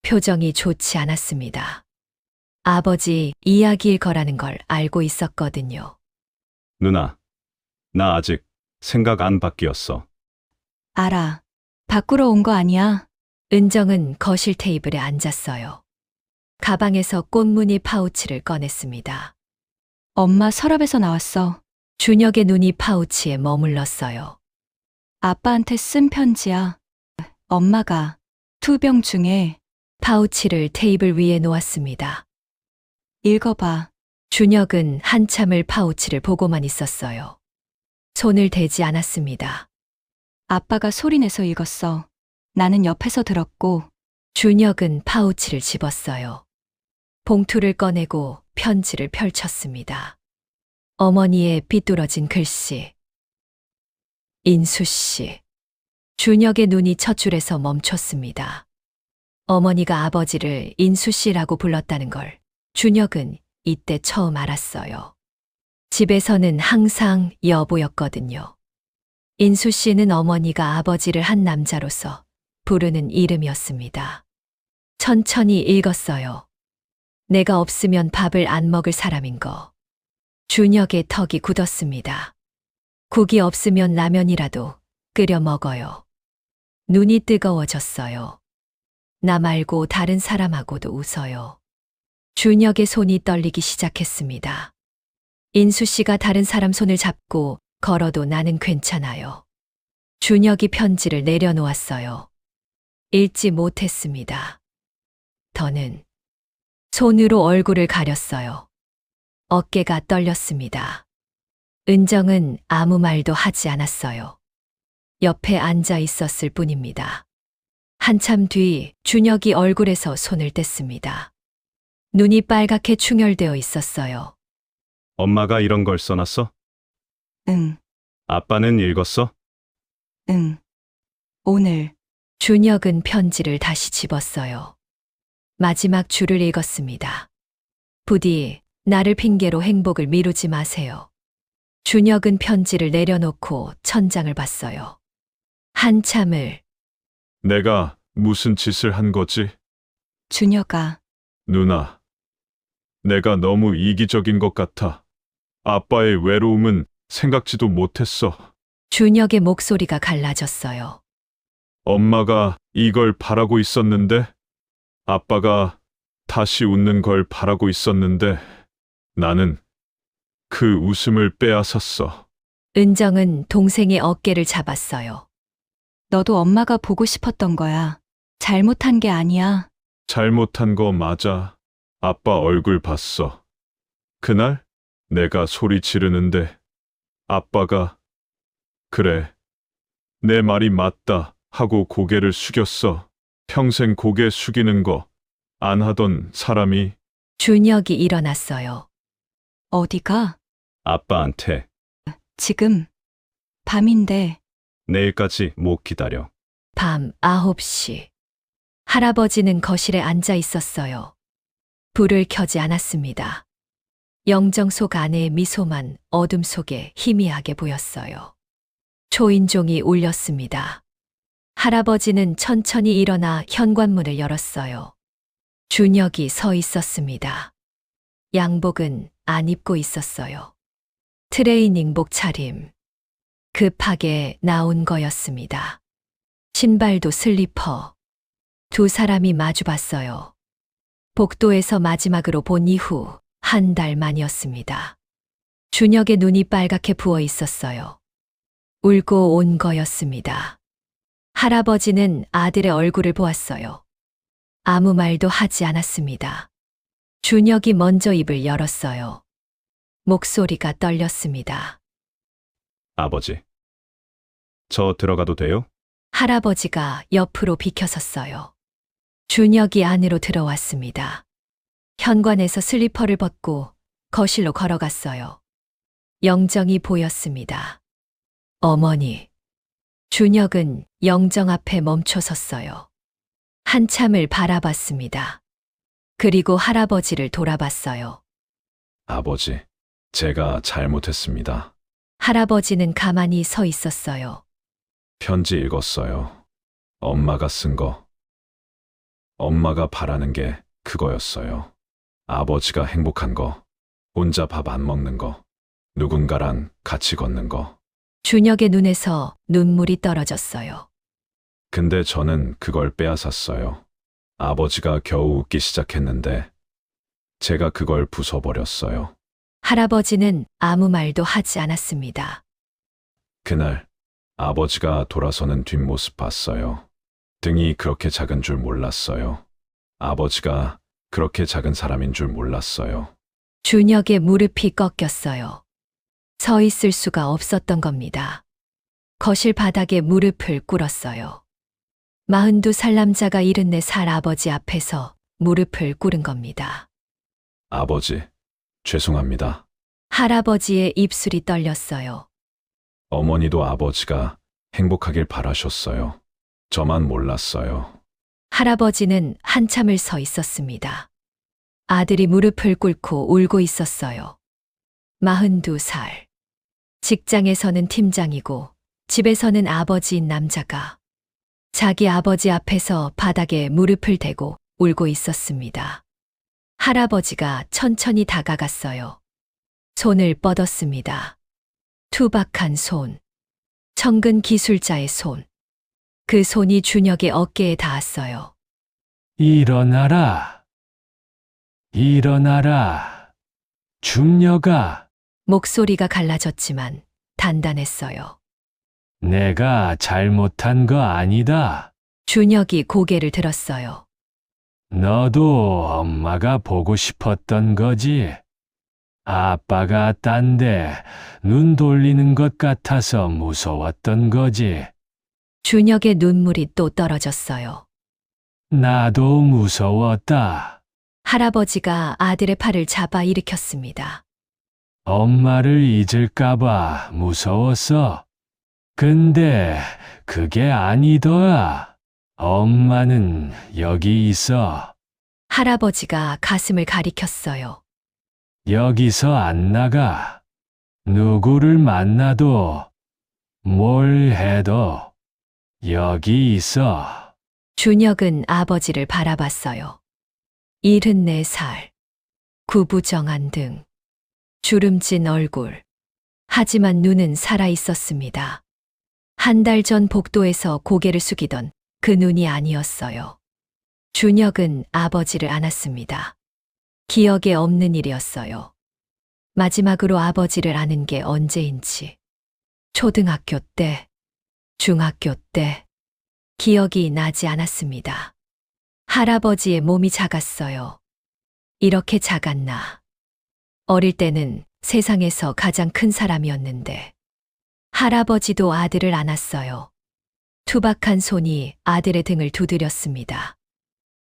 표정이 좋지 않았습니다. 아버지 이야기일 거라는 걸 알고 있었거든요. 누나, 나 아직 생각 안 바뀌었어. 알아. 바꾸러 온 거 아니야. 은정은 거실 테이블에 앉았어요. 가방에서 꽃무늬 파우치를 꺼냈습니다. 엄마 서랍에서 나왔어. 준혁의 눈이 파우치에 머물렀어요. 아빠한테 쓴 편지야. 엄마가 투병 중에 파우치를 테이블 위에 놓았습니다. 읽어봐. 준혁은 한참을 파우치를 보고만 있었어요. 손을 대지 않았습니다. 아빠가 소리내서 읽었어. 나는 옆에서 들었고 준혁은 파우치를 집었어요. 봉투를 꺼내고 편지를 펼쳤습니다. 어머니의 삐뚤어진 글씨. 인수 씨. 준혁의 눈이 첫 줄에서 멈췄습니다. 어머니가 아버지를 인수 씨라고 불렀다는 걸 준혁은 이때 처음 알았어요. 집에서는 항상 여보였거든요. 인수 씨는 어머니가 아버지를 한 남자로서 부르는 이름이었습니다. 천천히 읽었어요. 내가 없으면 밥을 안 먹을 사람인 거. 준혁의 턱이 굳었습니다. 국이 없으면 라면이라도 끓여 먹어요. 눈이 뜨거워졌어요. 나 말고 다른 사람하고도 웃어요. 준혁의 손이 떨리기 시작했습니다. 인수 씨가 다른 사람 손을 잡고 걸어도 나는 괜찮아요. 준혁이 편지를 내려놓았어요. 읽지 못했습니다. 더는 손으로 얼굴을 가렸어요. 어깨가 떨렸습니다. 은정은 아무 말도 하지 않았어요. 옆에 앉아 있었을 뿐입니다. 한참 뒤 준혁이 얼굴에서 손을 뗐습니다. 눈이 빨갛게 충혈되어 있었어요. 엄마가 이런 걸 써놨어? 응, 아빠는 읽었어? 응. 오늘 준혁은 편지를 다시 집었어요. 마지막 줄을 읽었습니다. 부디 나를 핑계로 행복을 미루지 마세요. 준혁은 편지를 내려놓고 천장을 봤어요. 한참을 내가 무슨 짓을 한 거지? 준혁아, 누나, 내가 너무 이기적인 것 같아. 아빠의 외로움은 생각지도 못했어. 준혁의 목소리가 갈라졌어요. 엄마가 이걸 바라고 있었는데, 아빠가 다시 웃는 걸 바라고 있었는데, 나는 그 웃음을 빼앗았어. 은정은 동생의 어깨를 잡았어요. 너도 엄마가 보고 싶었던 거야. 잘못한 게 아니야. 잘못한 거 맞아. 아빠 얼굴 봤어. 그날 내가 소리 지르는데 아빠가 그래, 내 말이 맞다 하고 고개를 숙였어. 평생 고개 숙이는 거 안 하던 사람이. 준혁이 일어났어요. 어디가? 아빠한테. 지금 밤인데. 내일까지 못 기다려. 밤 9시. 할아버지는 거실에 앉아 있었어요. 불을 켜지 않았습니다. 영정 속 아내의 미소만 어둠 속에 희미하게 보였어요. 초인종이 울렸습니다. 할아버지는 천천히 일어나 현관문을 열었어요. 준혁이 서 있었습니다. 양복은 안 입고 있었어요. 트레이닝복 차림. 급하게 나온 거였습니다. 신발도 슬리퍼. 두 사람이 마주 봤어요. 복도에서 마지막으로 본 이후 한 달 만이었습니다. 준혁의 눈이 빨갛게 부어 있었어요. 울고 온 거였습니다. 할아버지는 아들의 얼굴을 보았어요. 아무 말도 하지 않았습니다. 준혁이 먼저 입을 열었어요. 목소리가 떨렸습니다. 아버지, 저 들어가도 돼요? 할아버지가 옆으로 비켜섰어요. 준혁이 안으로 들어왔습니다. 현관에서 슬리퍼를 벗고 거실로 걸어갔어요. 영정이 보였습니다. 어머니. 준혁은 영정 앞에 멈춰 섰어요. 한참을 바라봤습니다. 그리고 할아버지를 돌아봤어요. 아버지, 제가 잘못했습니다. 할아버지는 가만히 서 있었어요. 편지 읽었어요. 엄마가 쓴 거. 엄마가 바라는 게 그거였어요. 아버지가 행복한 거, 혼자 밥 안 먹는 거, 누군가랑 같이 걷는 거. 준혁의 눈에서 눈물이 떨어졌어요. 근데 저는 그걸 빼앗았어요. 아버지가 겨우 웃기 시작했는데 제가 그걸 부숴버렸어요. 할아버지는 아무 말도 하지 않았습니다. 그날 아버지가 돌아서는 뒷모습 봤어요. 등이 그렇게 작은 줄 몰랐어요. 아버지가 그렇게 작은 사람인 줄 몰랐어요. 준혁의 무릎이 꺾였어요. 서 있을 수가 없었던 겁니다. 거실 바닥에 무릎을 꿇었어요. 42살 남자가 74살 아버지 앞에서 무릎을 꿇은 겁니다. 아버지, 죄송합니다. 할아버지의 입술이 떨렸어요. 어머니도 아버지가 행복하길 바라셨어요. 저만 몰랐어요. 할아버지는 한참을 서 있었습니다. 아들이 무릎을 꿇고 울고 있었어요. 42살. 직장에서는 팀장이고 집에서는 아버지인 남자가 자기 아버지 앞에서 바닥에 무릎을 대고 울고 있었습니다. 할아버지가 천천히 다가갔어요. 손을 뻗었습니다. 투박한 손. 청근 기술자의 손. 그 손이 준혁의 어깨에 닿았어요. 일어나라. 일어나라. 준혁아, 목소리가 갈라졌지만 단단했어요. 내가 잘못한 거 아니다. 준혁이 고개를 들었어요. 너도 엄마가 보고 싶었던 거지. 아빠가 딴데 눈 돌리는 것 같아서 무서웠던 거지. 준혁의 눈물이 또 떨어졌어요. 나도 무서웠다. 할아버지가 아들의 팔을 잡아 일으켰습니다. 엄마를 잊을까봐 무서웠어. 근데 그게 아니더라. 엄마는 여기 있어. 할아버지가 가슴을 가리켰어요. 여기서 안 나가. 누구를 만나도 뭘 해도 여기 있어. 준혁은 아버지를 바라봤어요. 74살. 구부정한 등. 주름진 얼굴. 하지만 눈은 살아 있었습니다. 한 달 전 복도에서 고개를 숙이던 그 눈이 아니었어요. 준혁은 아버지를 안았습니다. 기억에 없는 일이었어요. 마지막으로 아버지를 아는 게 언제인지. 초등학교 때, 중학교 때, 기억이 나지 않았습니다. 할아버지의 몸이 작았어요. 이렇게 작았나. 어릴 때는 세상에서 가장 큰 사람이었는데, 할아버지도 아들을 안았어요. 투박한 손이 아들의 등을 두드렸습니다.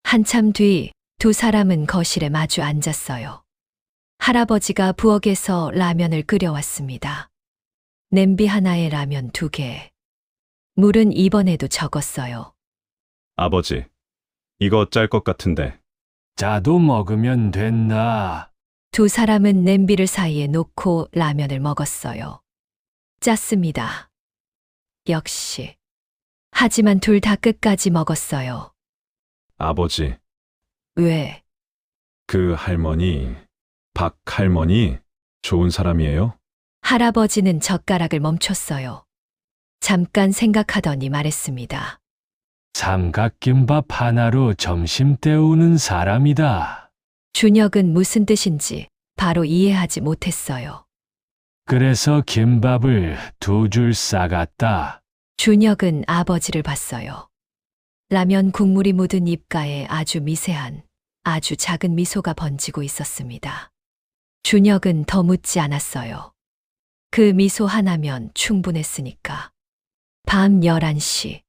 한참 뒤 두 사람은 거실에 마주 앉았어요. 할아버지가 부엌에서 라면을 끓여왔습니다. 냄비 하나에 라면 2개. 물은 이번에도 적었어요. 아버지, 이거 짤 것 같은데. 짜도 먹으면 된다. 두 사람은 냄비를 사이에 놓고 라면을 먹었어요. 짰습니다. 역시. 하지만 둘 다 끝까지 먹었어요. 아버지, 왜? 그 할머니, 박 할머니, 좋은 사람이에요? 할아버지는 젓가락을 멈췄어요. 잠깐 생각하더니 말했습니다. 삼각김밥 하나로 점심 때우는 사람이다. 준혁은 무슨 뜻인지 바로 이해하지 못했어요. 그래서 김밥을 2줄 싸갔다. 준혁은 아버지를 봤어요. 라면 국물이 묻은 입가에 아주 미세한, 아주 작은 미소가 번지고 있었습니다. 준혁은 더 묻지 않았어요. 그 미소 하나면 충분했으니까. 밤 11시.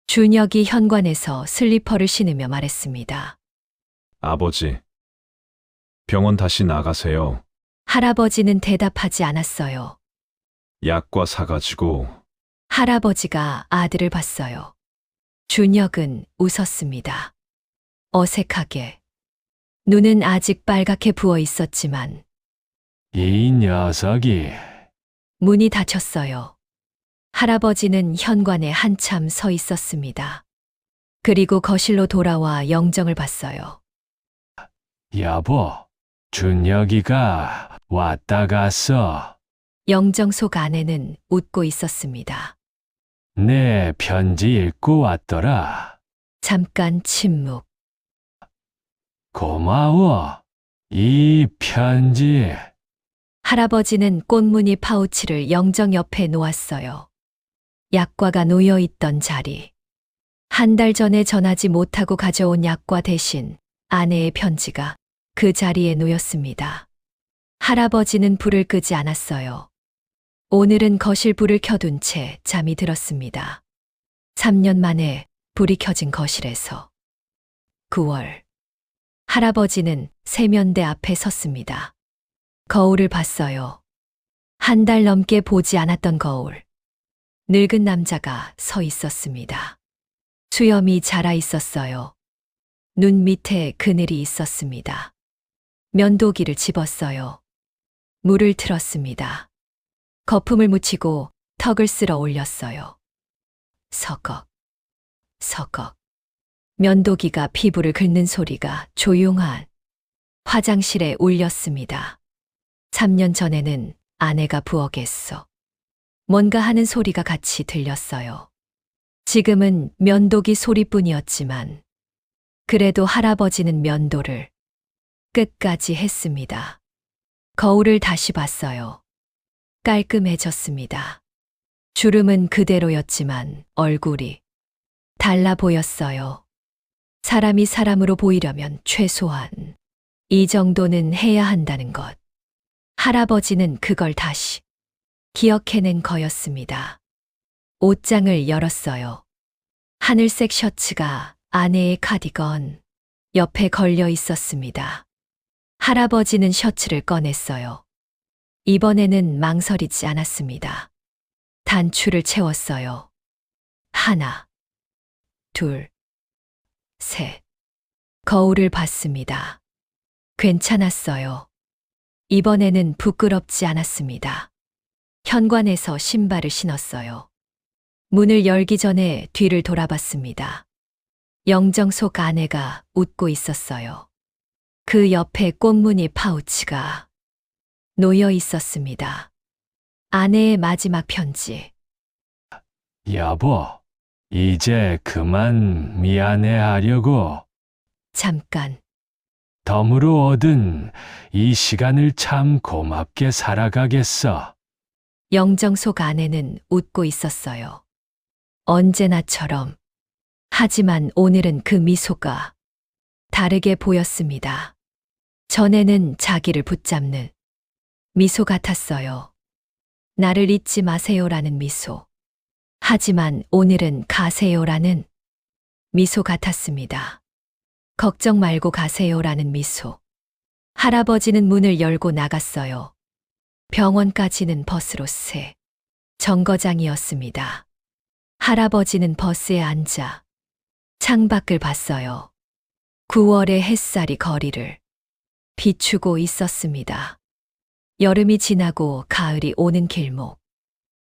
준혁이 현관에서 슬리퍼를 신으며 말했습니다. 아버지, 병원 다시 나가세요. 할아버지는 대답하지 않았어요. 약과 사가지고. 할아버지가 아들을 봤어요. 준혁은 웃었습니다. 어색하게. 눈은 아직 빨갛게 부어 있었지만 이 녀석이 문이 닫혔어요. 할아버지는 현관에 한참 서 있었습니다. 그리고 거실로 돌아와 영정을 봤어요. 여보, 준혁이가 왔다 갔어. 영정 속 안에는 웃고 있었습니다. 내 편지 읽고 왔더라. 잠깐 침묵. 고마워. 이 편지. 할아버지는 꽃무늬 파우치를 영정 옆에 놓았어요. 약과가 놓여 있던 자리. 한 달 전에 전하지 못하고 가져온 약과 대신 아내의 편지가 그 자리에 놓였습니다. 할아버지는 불을 끄지 않았어요. 오늘은 거실 불을 켜둔 채 잠이 들었습니다. 3년 만에 불이 켜진 거실에서. 9월. 할아버지는 세면대 앞에 섰습니다. 거울을 봤어요. 한 달 넘게 보지 않았던 거울. 늙은 남자가 서 있었습니다. 수염이 자라 있었어요. 눈 밑에 그늘이 있었습니다. 면도기를 집었어요. 물을 틀었습니다. 거품을 묻히고 턱을 쓸어 올렸어요. 서걱, 서걱. 면도기가 피부를 긁는 소리가 조용한 화장실에 울렸습니다. 3년 전에는 아내가 부엌에서 뭔가 하는 소리가 같이 들렸어요. 지금은 면도기 소리뿐이었지만 그래도 할아버지는 면도를 끝까지 했습니다. 거울을 다시 봤어요. 깔끔해졌습니다. 주름은 그대로였지만 얼굴이 달라 보였어요. 사람이 사람으로 보이려면 최소한 이 정도는 해야 한다는 것. 할아버지는 그걸 다시 기억해낸 거였습니다. 옷장을 열었어요. 하늘색 셔츠가 아내의 카디건 옆에 걸려 있었습니다. 할아버지는 셔츠를 꺼냈어요. 이번에는 망설이지 않았습니다. 단추를 채웠어요. 하나, 둘, 셋. 거울을 봤습니다. 괜찮았어요. 이번에는 부끄럽지 않았습니다. 현관에서 신발을 신었어요. 문을 열기 전에 뒤를 돌아봤습니다. 영정 속 아내가 웃고 있었어요. 그 옆에 꽃무늬 파우치가 놓여 있었습니다. 아내의 마지막 편지. 여보, 이제 그만 미안해하려고. 잠깐. 덤으로 얻은 이 시간을 참 고맙게 살아가겠어. 영정 속 아내는 웃고 있었어요. 언제나처럼. 하지만 오늘은 그 미소가 다르게 보였습니다. 전에는 자기를 붙잡는 미소 같았어요. 나를 잊지 마세요라는 미소. 하지만 오늘은 가세요라는 미소 같았습니다. 걱정 말고 가세요라는 미소. 할아버지는 문을 열고 나갔어요. 병원까지는 버스로 세 정거장이었습니다. 할아버지는 버스에 앉아 창밖을 봤어요. 9월의 햇살이 거리를 비추고 있었습니다. 여름이 지나고 가을이 오는 길목.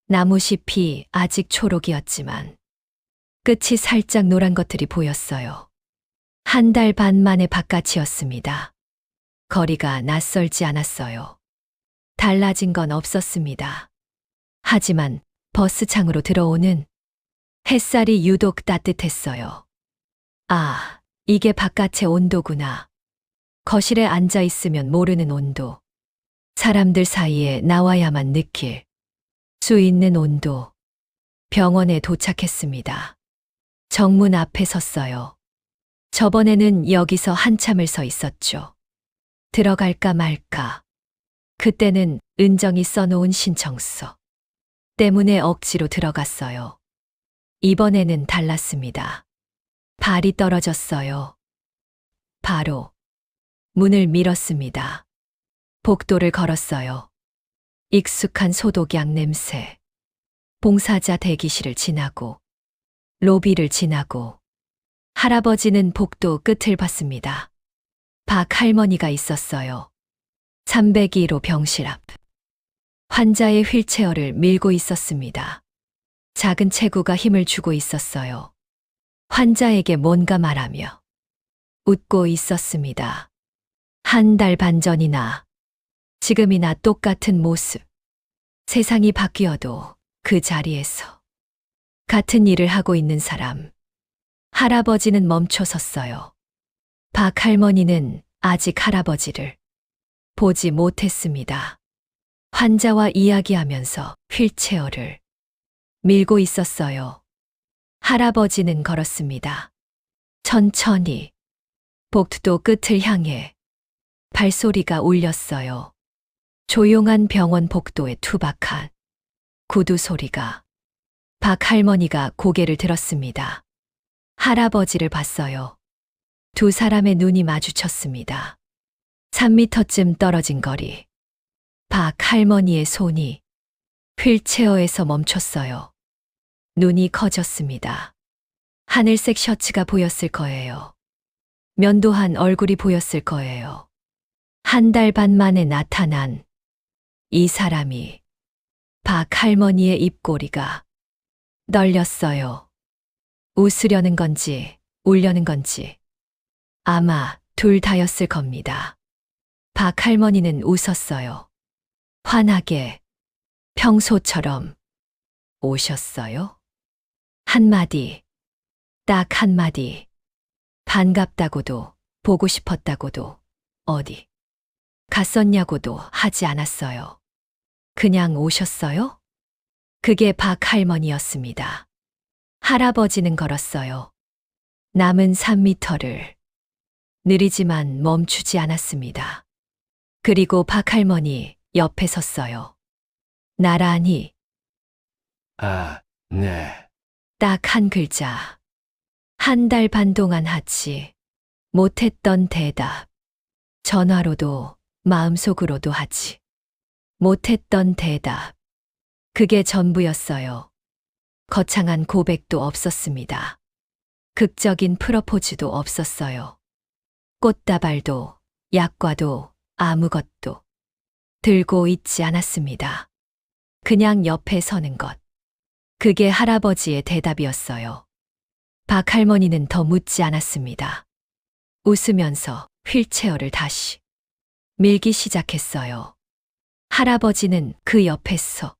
나무잎이 아직 초록이었지만 끝이 살짝 노란 것들이 보였어요. 한 달 반 만에 바깥이었습니다. 거리가 낯설지 않았어요. 달라진 건 없었습니다. 하지만 버스 창으로 들어오는 햇살이 유독 따뜻했어요. 아, 이게 바깥의 온도구나. 거실에 앉아 있으면 모르는 온도. 사람들 사이에 나와야만 느낄 수 있는 온도. 병원에 도착했습니다. 정문 앞에 섰어요. 저번에는 여기서 한참을 서 있었죠. 들어갈까 말까. 그때는 은정이 써놓은 신청서 때문에 억지로 들어갔어요. 이번에는 달랐습니다. 발이 떨어졌어요. 바로 문을 밀었습니다. 복도를 걸었어요. 익숙한 소독약 냄새. 봉사자 대기실을 지나고 로비를 지나고 할아버지는 복도 끝을 봤습니다. 박 할머니가 있었어요. 302호 병실 앞. 환자의 휠체어를 밀고 있었습니다. 작은 체구가 힘을 주고 있었어요. 환자에게 뭔가 말하며 웃고 있었습니다. 한 달 반 전이나 지금이나 똑같은 모습. 세상이 바뀌어도 그 자리에서 같은 일을 하고 있는 사람. 할아버지는 멈춰 섰어요. 박 할머니는 아직 할아버지를 보지 못했습니다. 환자와 이야기하면서 휠체어를 밀고 있었어요. 할아버지는 걸었습니다. 천천히 복도 끝을 향해 발소리가 울렸어요. 조용한 병원 복도에 투박한 구두 소리가. 박 할머니가 고개를 들었습니다. 할아버지를 봤어요. 두 사람의 눈이 마주쳤습니다. 3미터쯤 떨어진 거리. 박 할머니의 손이 휠체어에서 멈췄어요. 눈이 커졌습니다. 하늘색 셔츠가 보였을 거예요. 면도한 얼굴이 보였을 거예요. 한 달 반 만에 나타난 이 사람이. 박 할머니의 입꼬리가 떨렸어요. 웃으려는 건지 울려는 건지 아마 둘 다였을 겁니다. 박 할머니는 웃었어요. 환하게 평소처럼. 오셨어요? 한마디, 딱 한마디. 반갑다고도 보고 싶었다고도 어디 갔었냐고도 하지 않았어요. 그냥 오셨어요? 그게 박 할머니였습니다. 할아버지는 걸었어요. 남은 3미터를. 느리지만 멈추지 않았습니다. 그리고 박 할머니 옆에 섰어요. 나란히. 아, 네. 딱 한 글자. 한 달 반 동안 하지 못했던 대답. 전화로도 마음속으로도 하지 못했던 대답. 그게 전부였어요. 거창한 고백도 없었습니다. 극적인 프러포즈도 없었어요. 꽃다발도 약과도 아무것도 들고 있지 않았습니다. 그냥 옆에 서는 것. 그게 할아버지의 대답이었어요. 박 할머니는 더 묻지 않았습니다. 웃으면서 휠체어를 다시 밀기 시작했어요. 할아버지는 그 옆에서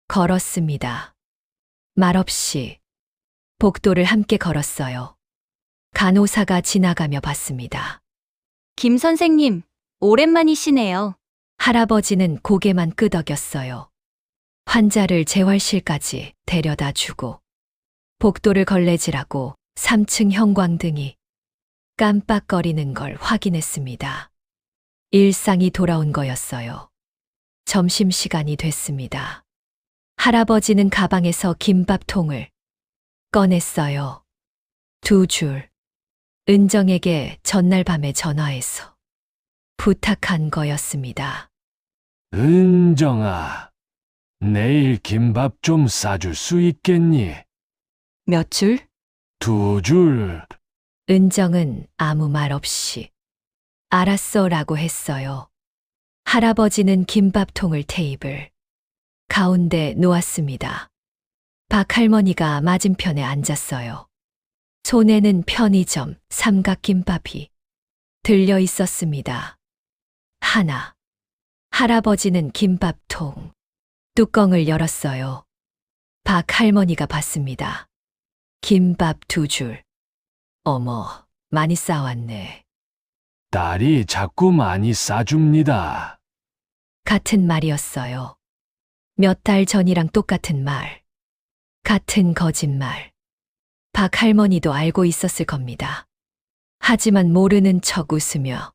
걸었습니다. 말없이 복도를 함께 걸었어요. 간호사가 지나가며 봤습니다. 김 선생님, 오랜만이시네요. 할아버지는 고개만 끄덕였어요. 환자를 재활실까지 데려다 주고 복도를 걸레질하고 3층 형광등이 깜빡거리는 걸 확인했습니다. 일상이 돌아온 거였어요. 점심시간이 됐습니다. 할아버지는 가방에서 김밥통을 꺼냈어요. 2줄. 은정에게 전날 밤에 전화해서 부탁한 거였습니다. 은정아, 내일 김밥 좀 싸줄 수 있겠니? 몇 줄? 2줄. 은정은 아무 말 없이 알았어라고 했어요. 할아버지는 김밥통을 테이블 가운데 놓았습니다. 박 할머니가 맞은편에 앉았어요. 손에는 편의점 삼각김밥이 들려 있었습니다. 하나. 할아버지는 김밥통 뚜껑을 열었어요. 박 할머니가 봤습니다. 김밥 2줄. 어머, 많이 싸왔네. 딸이 자꾸 많이 싸줍니다. 같은 말이었어요. 몇 달 전이랑 똑같은 말. 같은 거짓말. 박 할머니도 알고 있었을 겁니다. 하지만 모르는 척 웃으며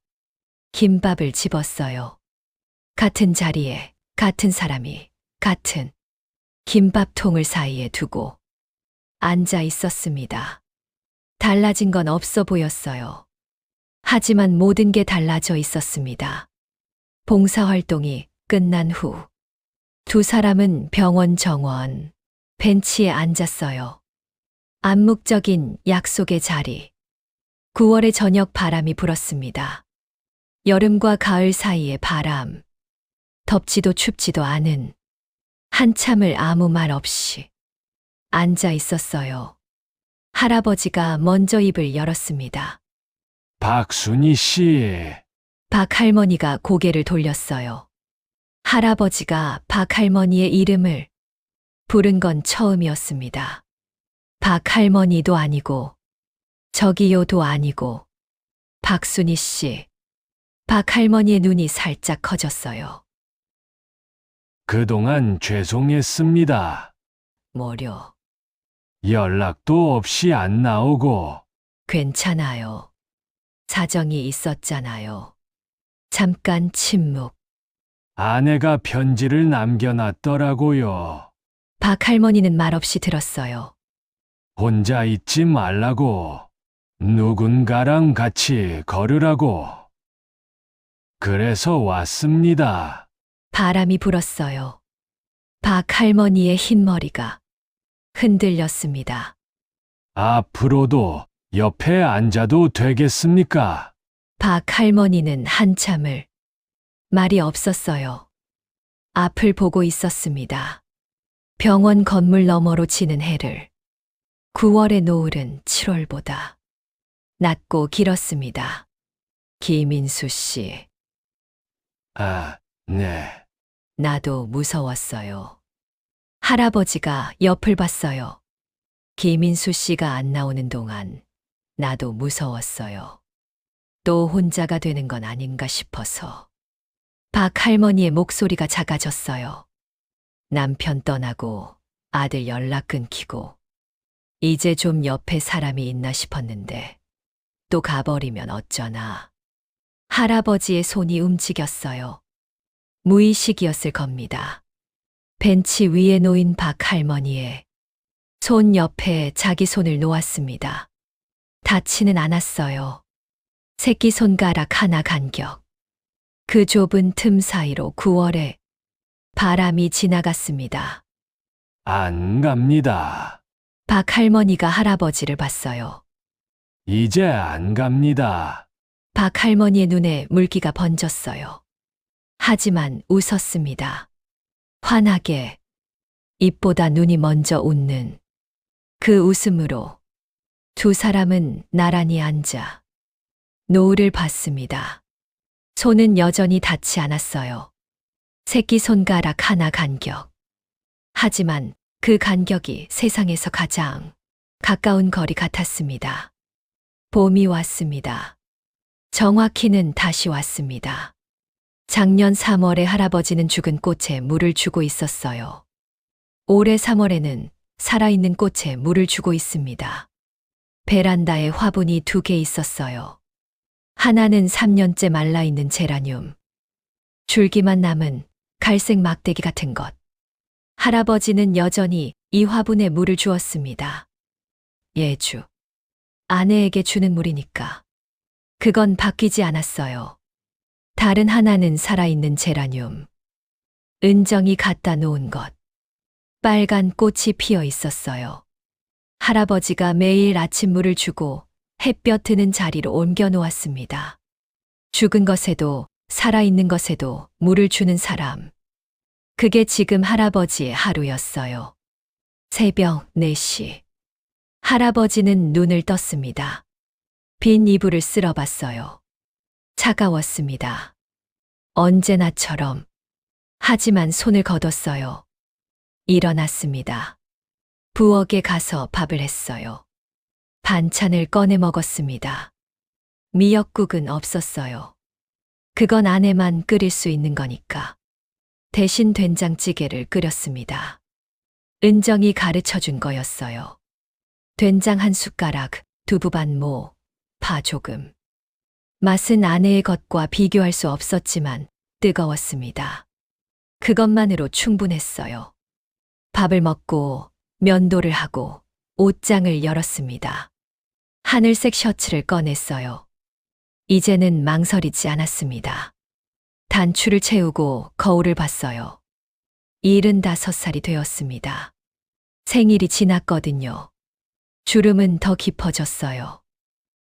김밥을 집었어요. 같은 자리에 같은 사람이 같은 김밥통을 사이에 두고 앉아 있었습니다. 달라진 건 없어 보였어요. 하지만 모든 게 달라져 있었습니다. 봉사활동이 끝난 후 두 사람은 병원 정원 벤치에 앉았어요. 암묵적인 약속의 자리. 9월의 저녁 바람이 불었습니다. 여름과 가을 사이의 바람. 덥지도 춥지도 않은. 한참을 아무 말 없이 앉아 있었어요. 할아버지가 먼저 입을 열었습니다. 박순희 씨, 박 할머니가 고개를 돌렸어요. 할아버지가 박 할머니의 이름을 부른 건 처음이었습니다. 박할머니도 아니고 저기요도 아니고 박순희 씨. 박할머니의 눈이 살짝 커졌어요. 그동안 죄송했습니다. 뭐려? 연락도 없이 안 나오고. 괜찮아요. 사정이 있었잖아요. 잠깐 침묵. 아내가 편지를 남겨놨더라고요. 박할머니는 말없이 들었어요. 혼자 있지 말라고. 누군가랑 같이 걸으라고. 그래서 왔습니다. 바람이 불었어요. 박할머니의 흰머리가 흔들렸습니다. 앞으로도 옆에 앉아도 되겠습니까? 박할머니는 한참을 말이 없었어요. 앞을 보고 있었습니다. 병원 건물 너머로 지는 해를. 9월의 노을은 7월보다 낮고 길었습니다. 김인수 씨, 아, 네. 나도 무서웠어요. 할아버지가 옆을 봤어요. 김인수 씨가 안 나오는 동안 나도 무서웠어요. 또 혼자가 되는 건 아닌가 싶어서. 박할머니의 목소리가 작아졌어요. 남편 떠나고 아들 연락 끊기고 이제 좀 옆에 사람이 있나 싶었는데 또 가버리면 어쩌나. 할아버지의 손이 움직였어요. 무의식이었을 겁니다. 벤치 위에 놓인 박할머니의 손 옆에 자기 손을 놓았습니다. 닿지는 않았어요. 새끼손가락 하나 간격. 그 좁은 틈 사이로 9월에 바람이 지나갔습니다. 안 갑니다. 박할머니가 할아버지를 봤어요. 이제 안 갑니다. 박할머니의 눈에 물기가 번졌어요. 하지만 웃었습니다. 환하게, 입보다 눈이 먼저 웃는 그 웃음으로 두 사람은 나란히 앉아 노을을 봤습니다. 손은 여전히 닿지 않았어요. 새끼손가락 하나 간격. 하지만 그 간격이 세상에서 가장 가까운 거리 같았습니다. 봄이 왔습니다. 정확히는 다시 왔습니다. 작년 3월에 할아버지는 죽은 꽃에 물을 주고 있었어요. 올해 3월에는 살아있는 꽃에 물을 주고 있습니다. 베란다에 화분이 2개 있었어요. 하나는 3년째 말라있는 제라늄. 줄기만 남은 갈색 막대기 같은 것. 할아버지는 여전히 이 화분에 물을 주었습니다. 예주. 아내에게 주는 물이니까. 그건 바뀌지 않았어요. 다른 하나는 살아있는 제라늄. 은정이 갖다 놓은 것. 빨간 꽃이 피어 있었어요. 할아버지가 매일 아침 물을 주고 햇볕 드는 자리로 옮겨 놓았습니다. 죽은 것에도 살아있는 것에도 물을 주는 사람. 그게 지금 할아버지의 하루였어요. 새벽 4시. 할아버지는 눈을 떴습니다. 빈 이불을 쓸어봤어요. 차가웠습니다. 언제나처럼. 하지만 손을 걷었어요. 일어났습니다. 부엌에 가서 밥을 했어요. 반찬을 꺼내 먹었습니다. 미역국은 없었어요. 그건 아내만 끓일 수 있는 거니까. 대신 된장찌개를 끓였습니다. 은정이 가르쳐 준 거였어요. 된장 한 숟가락, 두부 반 모, 파 조금. 맛은 아내의 것과 비교할 수 없었지만 뜨거웠습니다. 그것만으로 충분했어요. 밥을 먹고 면도를 하고 옷장을 열었습니다. 하늘색 셔츠를 꺼냈어요. 이제는 망설이지 않았습니다. 단추를 채우고 거울을 봤어요. 75살이 되었습니다. 생일이 지났거든요. 주름은 더 깊어졌어요.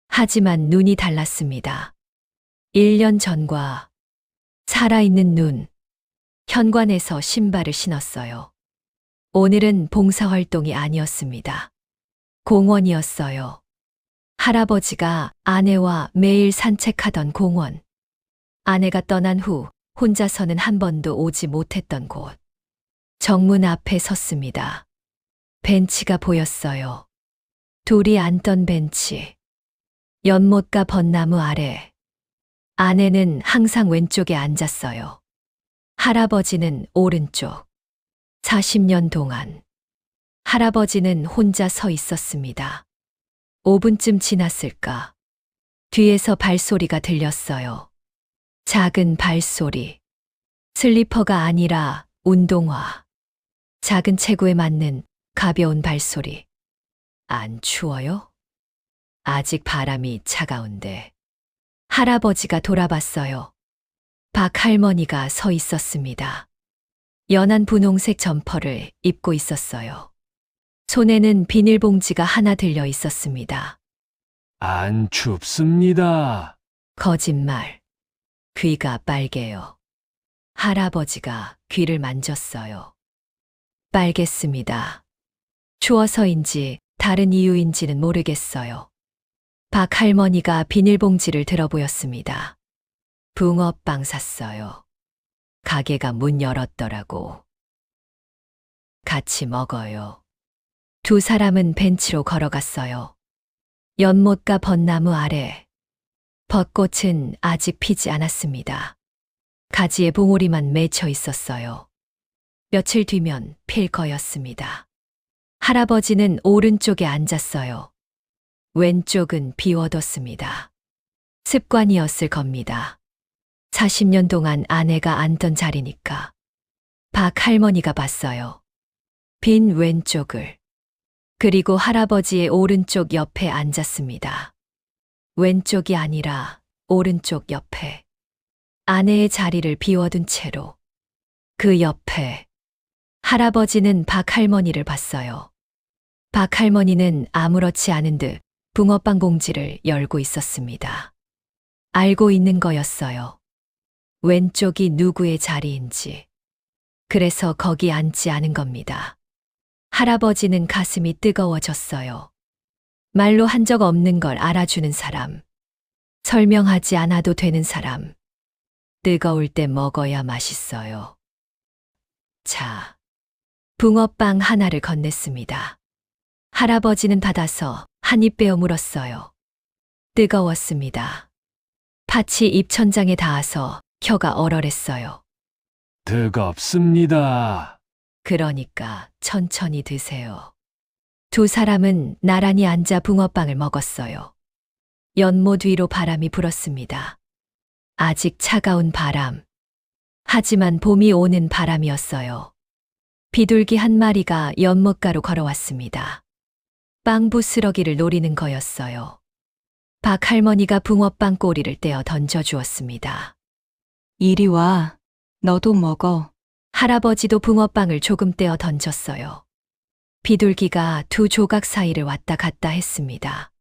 하지만 눈이 달랐습니다. 1년 전과 살아있는 눈. 현관에서 신발을 신었어요. 오늘은 봉사활동이 아니었습니다. 공원이었어요. 할아버지가 아내와 매일 산책하던 공원. 아내가 떠난 후 혼자서는 한 번도 오지 못했던 곳. 정문 앞에 섰습니다. 벤치가 보였어요. 둘이 앉던 벤치. 연못가 벚나무 아래. 아내는 항상 왼쪽에 앉았어요. 할아버지는 오른쪽. 40년 동안 할아버지는 혼자 서 있었습니다. 5분쯤 지났을까? 뒤에서 발소리가 들렸어요. 작은 발소리. 슬리퍼가 아니라 운동화. 작은 체구에 맞는 가벼운 발소리. 안 추워요? 아직 바람이 차가운데. 할아버지가 돌아봤어요. 박 할머니가 서 있었습니다. 연한 분홍색 점퍼를 입고 있었어요. 손에는 비닐봉지가 하나 들려 있었습니다. 안 춥습니다. 거짓말. 귀가 빨개요. 할아버지가 귀를 만졌어요. 빨갰습니다. 추워서인지 다른 이유인지는 모르겠어요. 박 할머니가 비닐봉지를 들어 보였습니다. 붕어빵 샀어요. 가게가 문 열었더라고. 같이 먹어요. 두 사람은 벤치로 걸어갔어요. 연못가 벚나무 아래. 벚꽃은 아직 피지 않았습니다. 가지에 봉오리만 맺혀 있었어요. 며칠 뒤면 필 거였습니다. 할아버지는 오른쪽에 앉았어요. 왼쪽은 비워뒀습니다. 습관이었을 겁니다. 40년 동안 아내가 앉던 자리니까. 박 할머니가 봤어요. 빈 왼쪽을. 그리고 할아버지의 오른쪽 옆에 앉았습니다. 왼쪽이 아니라 오른쪽 옆에. 아내의 자리를 비워둔 채로. 그 옆에. 할아버지는 박 할머니를 봤어요. 박 할머니는 아무렇지 않은 듯 붕어빵 봉지를 열고 있었습니다. 알고 있는 거였어요. 왼쪽이 누구의 자리인지. 그래서 거기 앉지 않은 겁니다. 할아버지는 가슴이 뜨거워졌어요. 말로 한 적 없는 걸 알아주는 사람. 설명하지 않아도 되는 사람. 뜨거울 때 먹어야 맛있어요. 자, 붕어빵 하나를 건넸습니다. 할아버지는 받아서 한 입 베어 물었어요. 뜨거웠습니다. 팥이 입천장에 닿아서 혀가 얼얼했어요. 뜨겁습니다. 그러니까 천천히 드세요. 두 사람은 나란히 앉아 붕어빵을 먹었어요. 연못 위로 바람이 불었습니다. 아직 차가운 바람. 하지만 봄이 오는 바람이었어요. 비둘기 한 마리가 연못가로 걸어왔습니다. 빵 부스러기를 노리는 거였어요. 박 할머니가 붕어빵 꼬리를 떼어 던져주었습니다. 이리 와. 너도 먹어. 할아버지도 붕어빵을 조금 떼어 던졌어요. 비둘기가 두 조각 사이를 왔다 갔다 했습니다.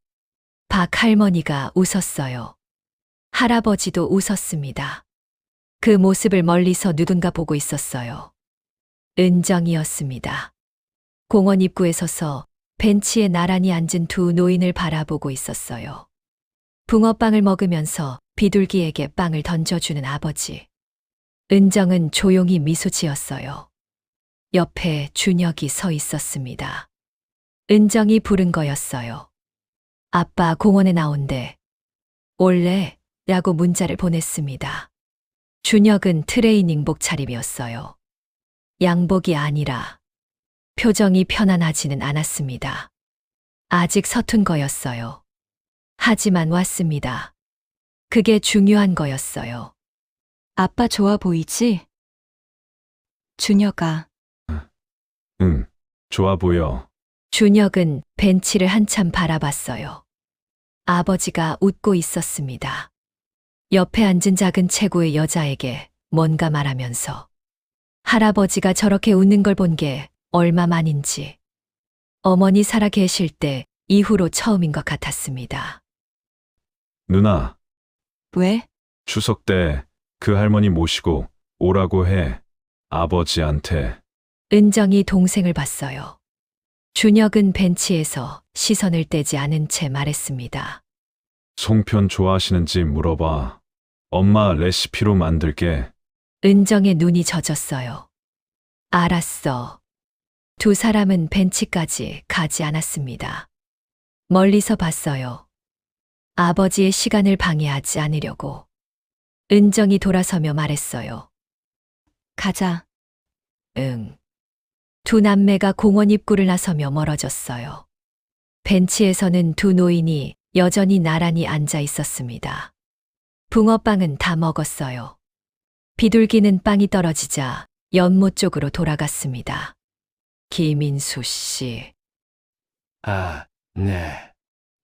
박 할머니가 웃었어요. 할아버지도 웃었습니다. 그 모습을 멀리서 누군가 보고 있었어요. 은정이었습니다. 공원 입구에 서서 벤치에 나란히 앉은 두 노인을 바라보고 있었어요. 붕어빵을 먹으면서 비둘기에게 빵을 던져주는 아버지. 은정은 조용히 미소 지었어요. 옆에 준혁이 서 있었습니다. 은정이 부른 거였어요. 아빠 공원에 나온대. 올래? 라고 문자를 보냈습니다. 준혁은 트레이닝복 차림이었어요. 양복이 아니라. 표정이 편안하지는 않았습니다. 아직 서툰 거였어요. 하지만 왔습니다. 그게 중요한 거였어요. 아빠 좋아 보이지? 준혁아. 응, 좋아 보여. 준혁은 벤치를 한참 바라봤어요. 아버지가 웃고 있었습니다. 옆에 앉은 작은 체구의 여자에게 뭔가 말하면서. 할아버지가 저렇게 웃는 걸 본 게 얼마만인지. 어머니 살아 계실 때 이후로 처음인 것 같았습니다. 누나, 왜? 추석 때 그 할머니 모시고 오라고 해. 아버지한테. 은정이 동생을 봤어요. 준혁은 벤치에서 시선을 떼지 않은 채 말했습니다. 송편 좋아하시는지 물어봐. 엄마 레시피로 만들게. 은정의 눈이 젖었어요. 알았어. 두 사람은 벤치까지 가지 않았습니다. 멀리서 봤어요. 아버지의 시간을 방해하지 않으려고. 은정이 돌아서며 말했어요. 가자. 응. 두 남매가 공원 입구를 나서며 멀어졌어요. 벤치에서는 두 노인이 여전히 나란히 앉아 있었습니다. 붕어빵은 다 먹었어요. 비둘기는 빵이 떨어지자 연못 쪽으로 돌아갔습니다. 김인수 씨, 아, 네.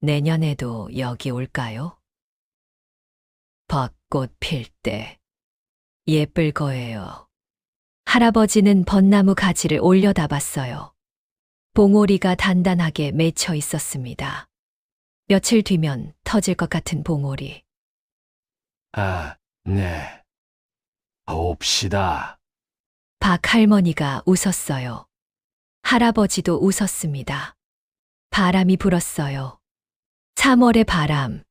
내년에도 여기 올까요? 벚꽃 필 때 예쁠 거예요. 할아버지는 벚나무 가지를 올려다 봤어요. 봉오리가 단단하게 맺혀 있었습니다. 며칠 뒤면 터질 것 같은 봉오리. 아, 네. 봅시다. 박 할머니가 웃었어요. 할아버지도 웃었습니다. 바람이 불었어요. 3월의 바람.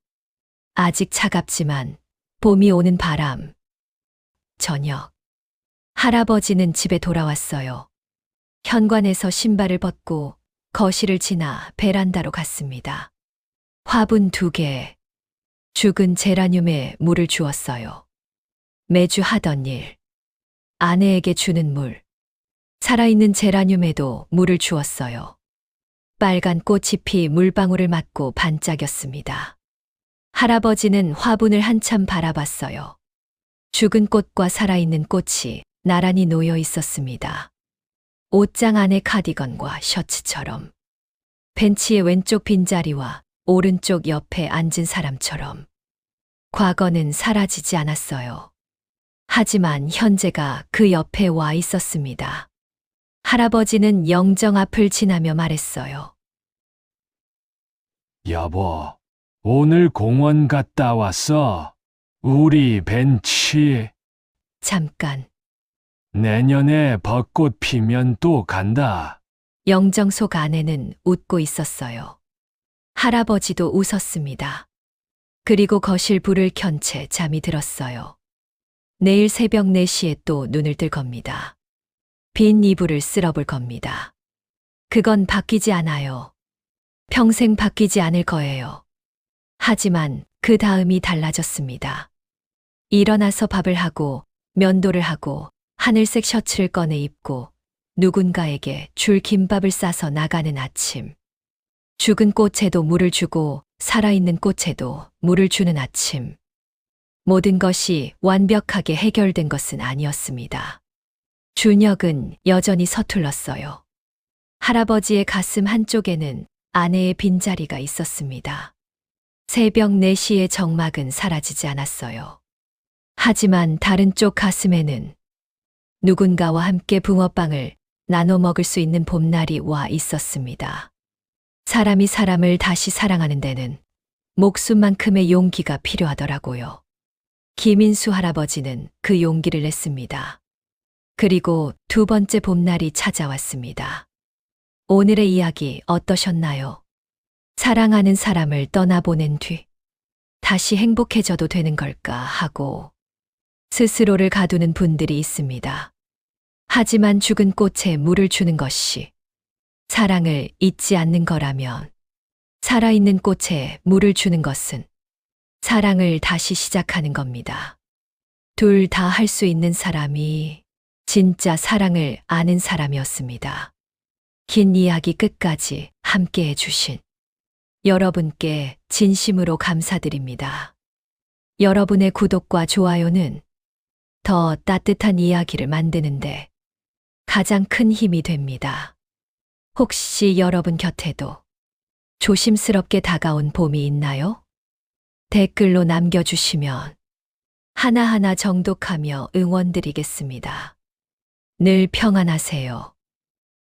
아직 차갑지만 봄이 오는 바람. 저녁. 할아버지는 집에 돌아왔어요. 현관에서 신발을 벗고 거실을 지나 베란다로 갔습니다. 화분 2개. 죽은 제라늄에 물을 주었어요. 매주 하던 일. 아내에게 주는 물. 살아있는 제라늄에도 물을 주었어요. 빨간 꽃이 피 물방울을 맞고 반짝였습니다. 할아버지는 화분을 한참 바라봤어요. 죽은 꽃과 살아있는 꽃이 나란히 놓여 있었습니다. 옷장 안의 카디건과 셔츠처럼. 벤치의 왼쪽 빈자리와 오른쪽 옆에 앉은 사람처럼. 과거는 사라지지 않았어요. 하지만 현재가 그 옆에 와 있었습니다. 할아버지는 영정 앞을 지나며 말했어요. 여보, 오늘 공원 갔다 왔어. 우리 벤치. 잠깐. 내년에 벚꽃 피면 또 간다. 영정 속 안에는 웃고 있었어요. 할아버지도 웃었습니다. 그리고 거실 불을 켠 채 잠이 들었어요. 내일 새벽 4시에 또 눈을 뜰 겁니다. 빈 이불을 쓸어볼 겁니다. 그건 바뀌지 않아요. 평생 바뀌지 않을 거예요. 하지만 그 다음이 달라졌습니다. 일어나서 밥을 하고 면도를 하고 하늘색 셔츠를 꺼내 입고 누군가에게 줄 김밥을 싸서 나가는 아침. 죽은 꽃에도 물을 주고 살아있는 꽃에도 물을 주는 아침. 모든 것이 완벽하게 해결된 것은 아니었습니다. 준혁은 여전히 서툴렀어요. 할아버지의 가슴 한쪽에는 아내의 빈자리가 있었습니다. 새벽 4시의 정막은 사라지지 않았어요. 하지만 다른 쪽 가슴에는 누군가와 함께 붕어빵을 나눠 먹을 수 있는 봄날이 와 있었습니다. 사람이 사람을 다시 사랑하는 데는 목숨만큼의 용기가 필요하더라고요. 김인수 할아버지는 그 용기를 냈습니다. 그리고 2번째 봄날이 찾아왔습니다. 오늘의 이야기 어떠셨나요? 사랑하는 사람을 떠나보낸 뒤 다시 행복해져도 되는 걸까 하고 스스로를 가두는 분들이 있습니다. 하지만 죽은 꽃에 물을 주는 것이 사랑을 잊지 않는 거라면 살아있는 꽃에 물을 주는 것은 사랑을 다시 시작하는 겁니다. 둘 다 할 수 있는 사람이 진짜 사랑을 아는 사람이었습니다. 긴 이야기 끝까지 함께 해주신 여러분께 진심으로 감사드립니다. 여러분의 구독과 좋아요는 더 따뜻한 이야기를 만드는데 가장 큰 힘이 됩니다. 혹시 여러분 곁에도 조심스럽게 다가온 봄이 있나요? 댓글로 남겨주시면 하나하나 정독하며 응원드리겠습니다. 늘 평안하세요.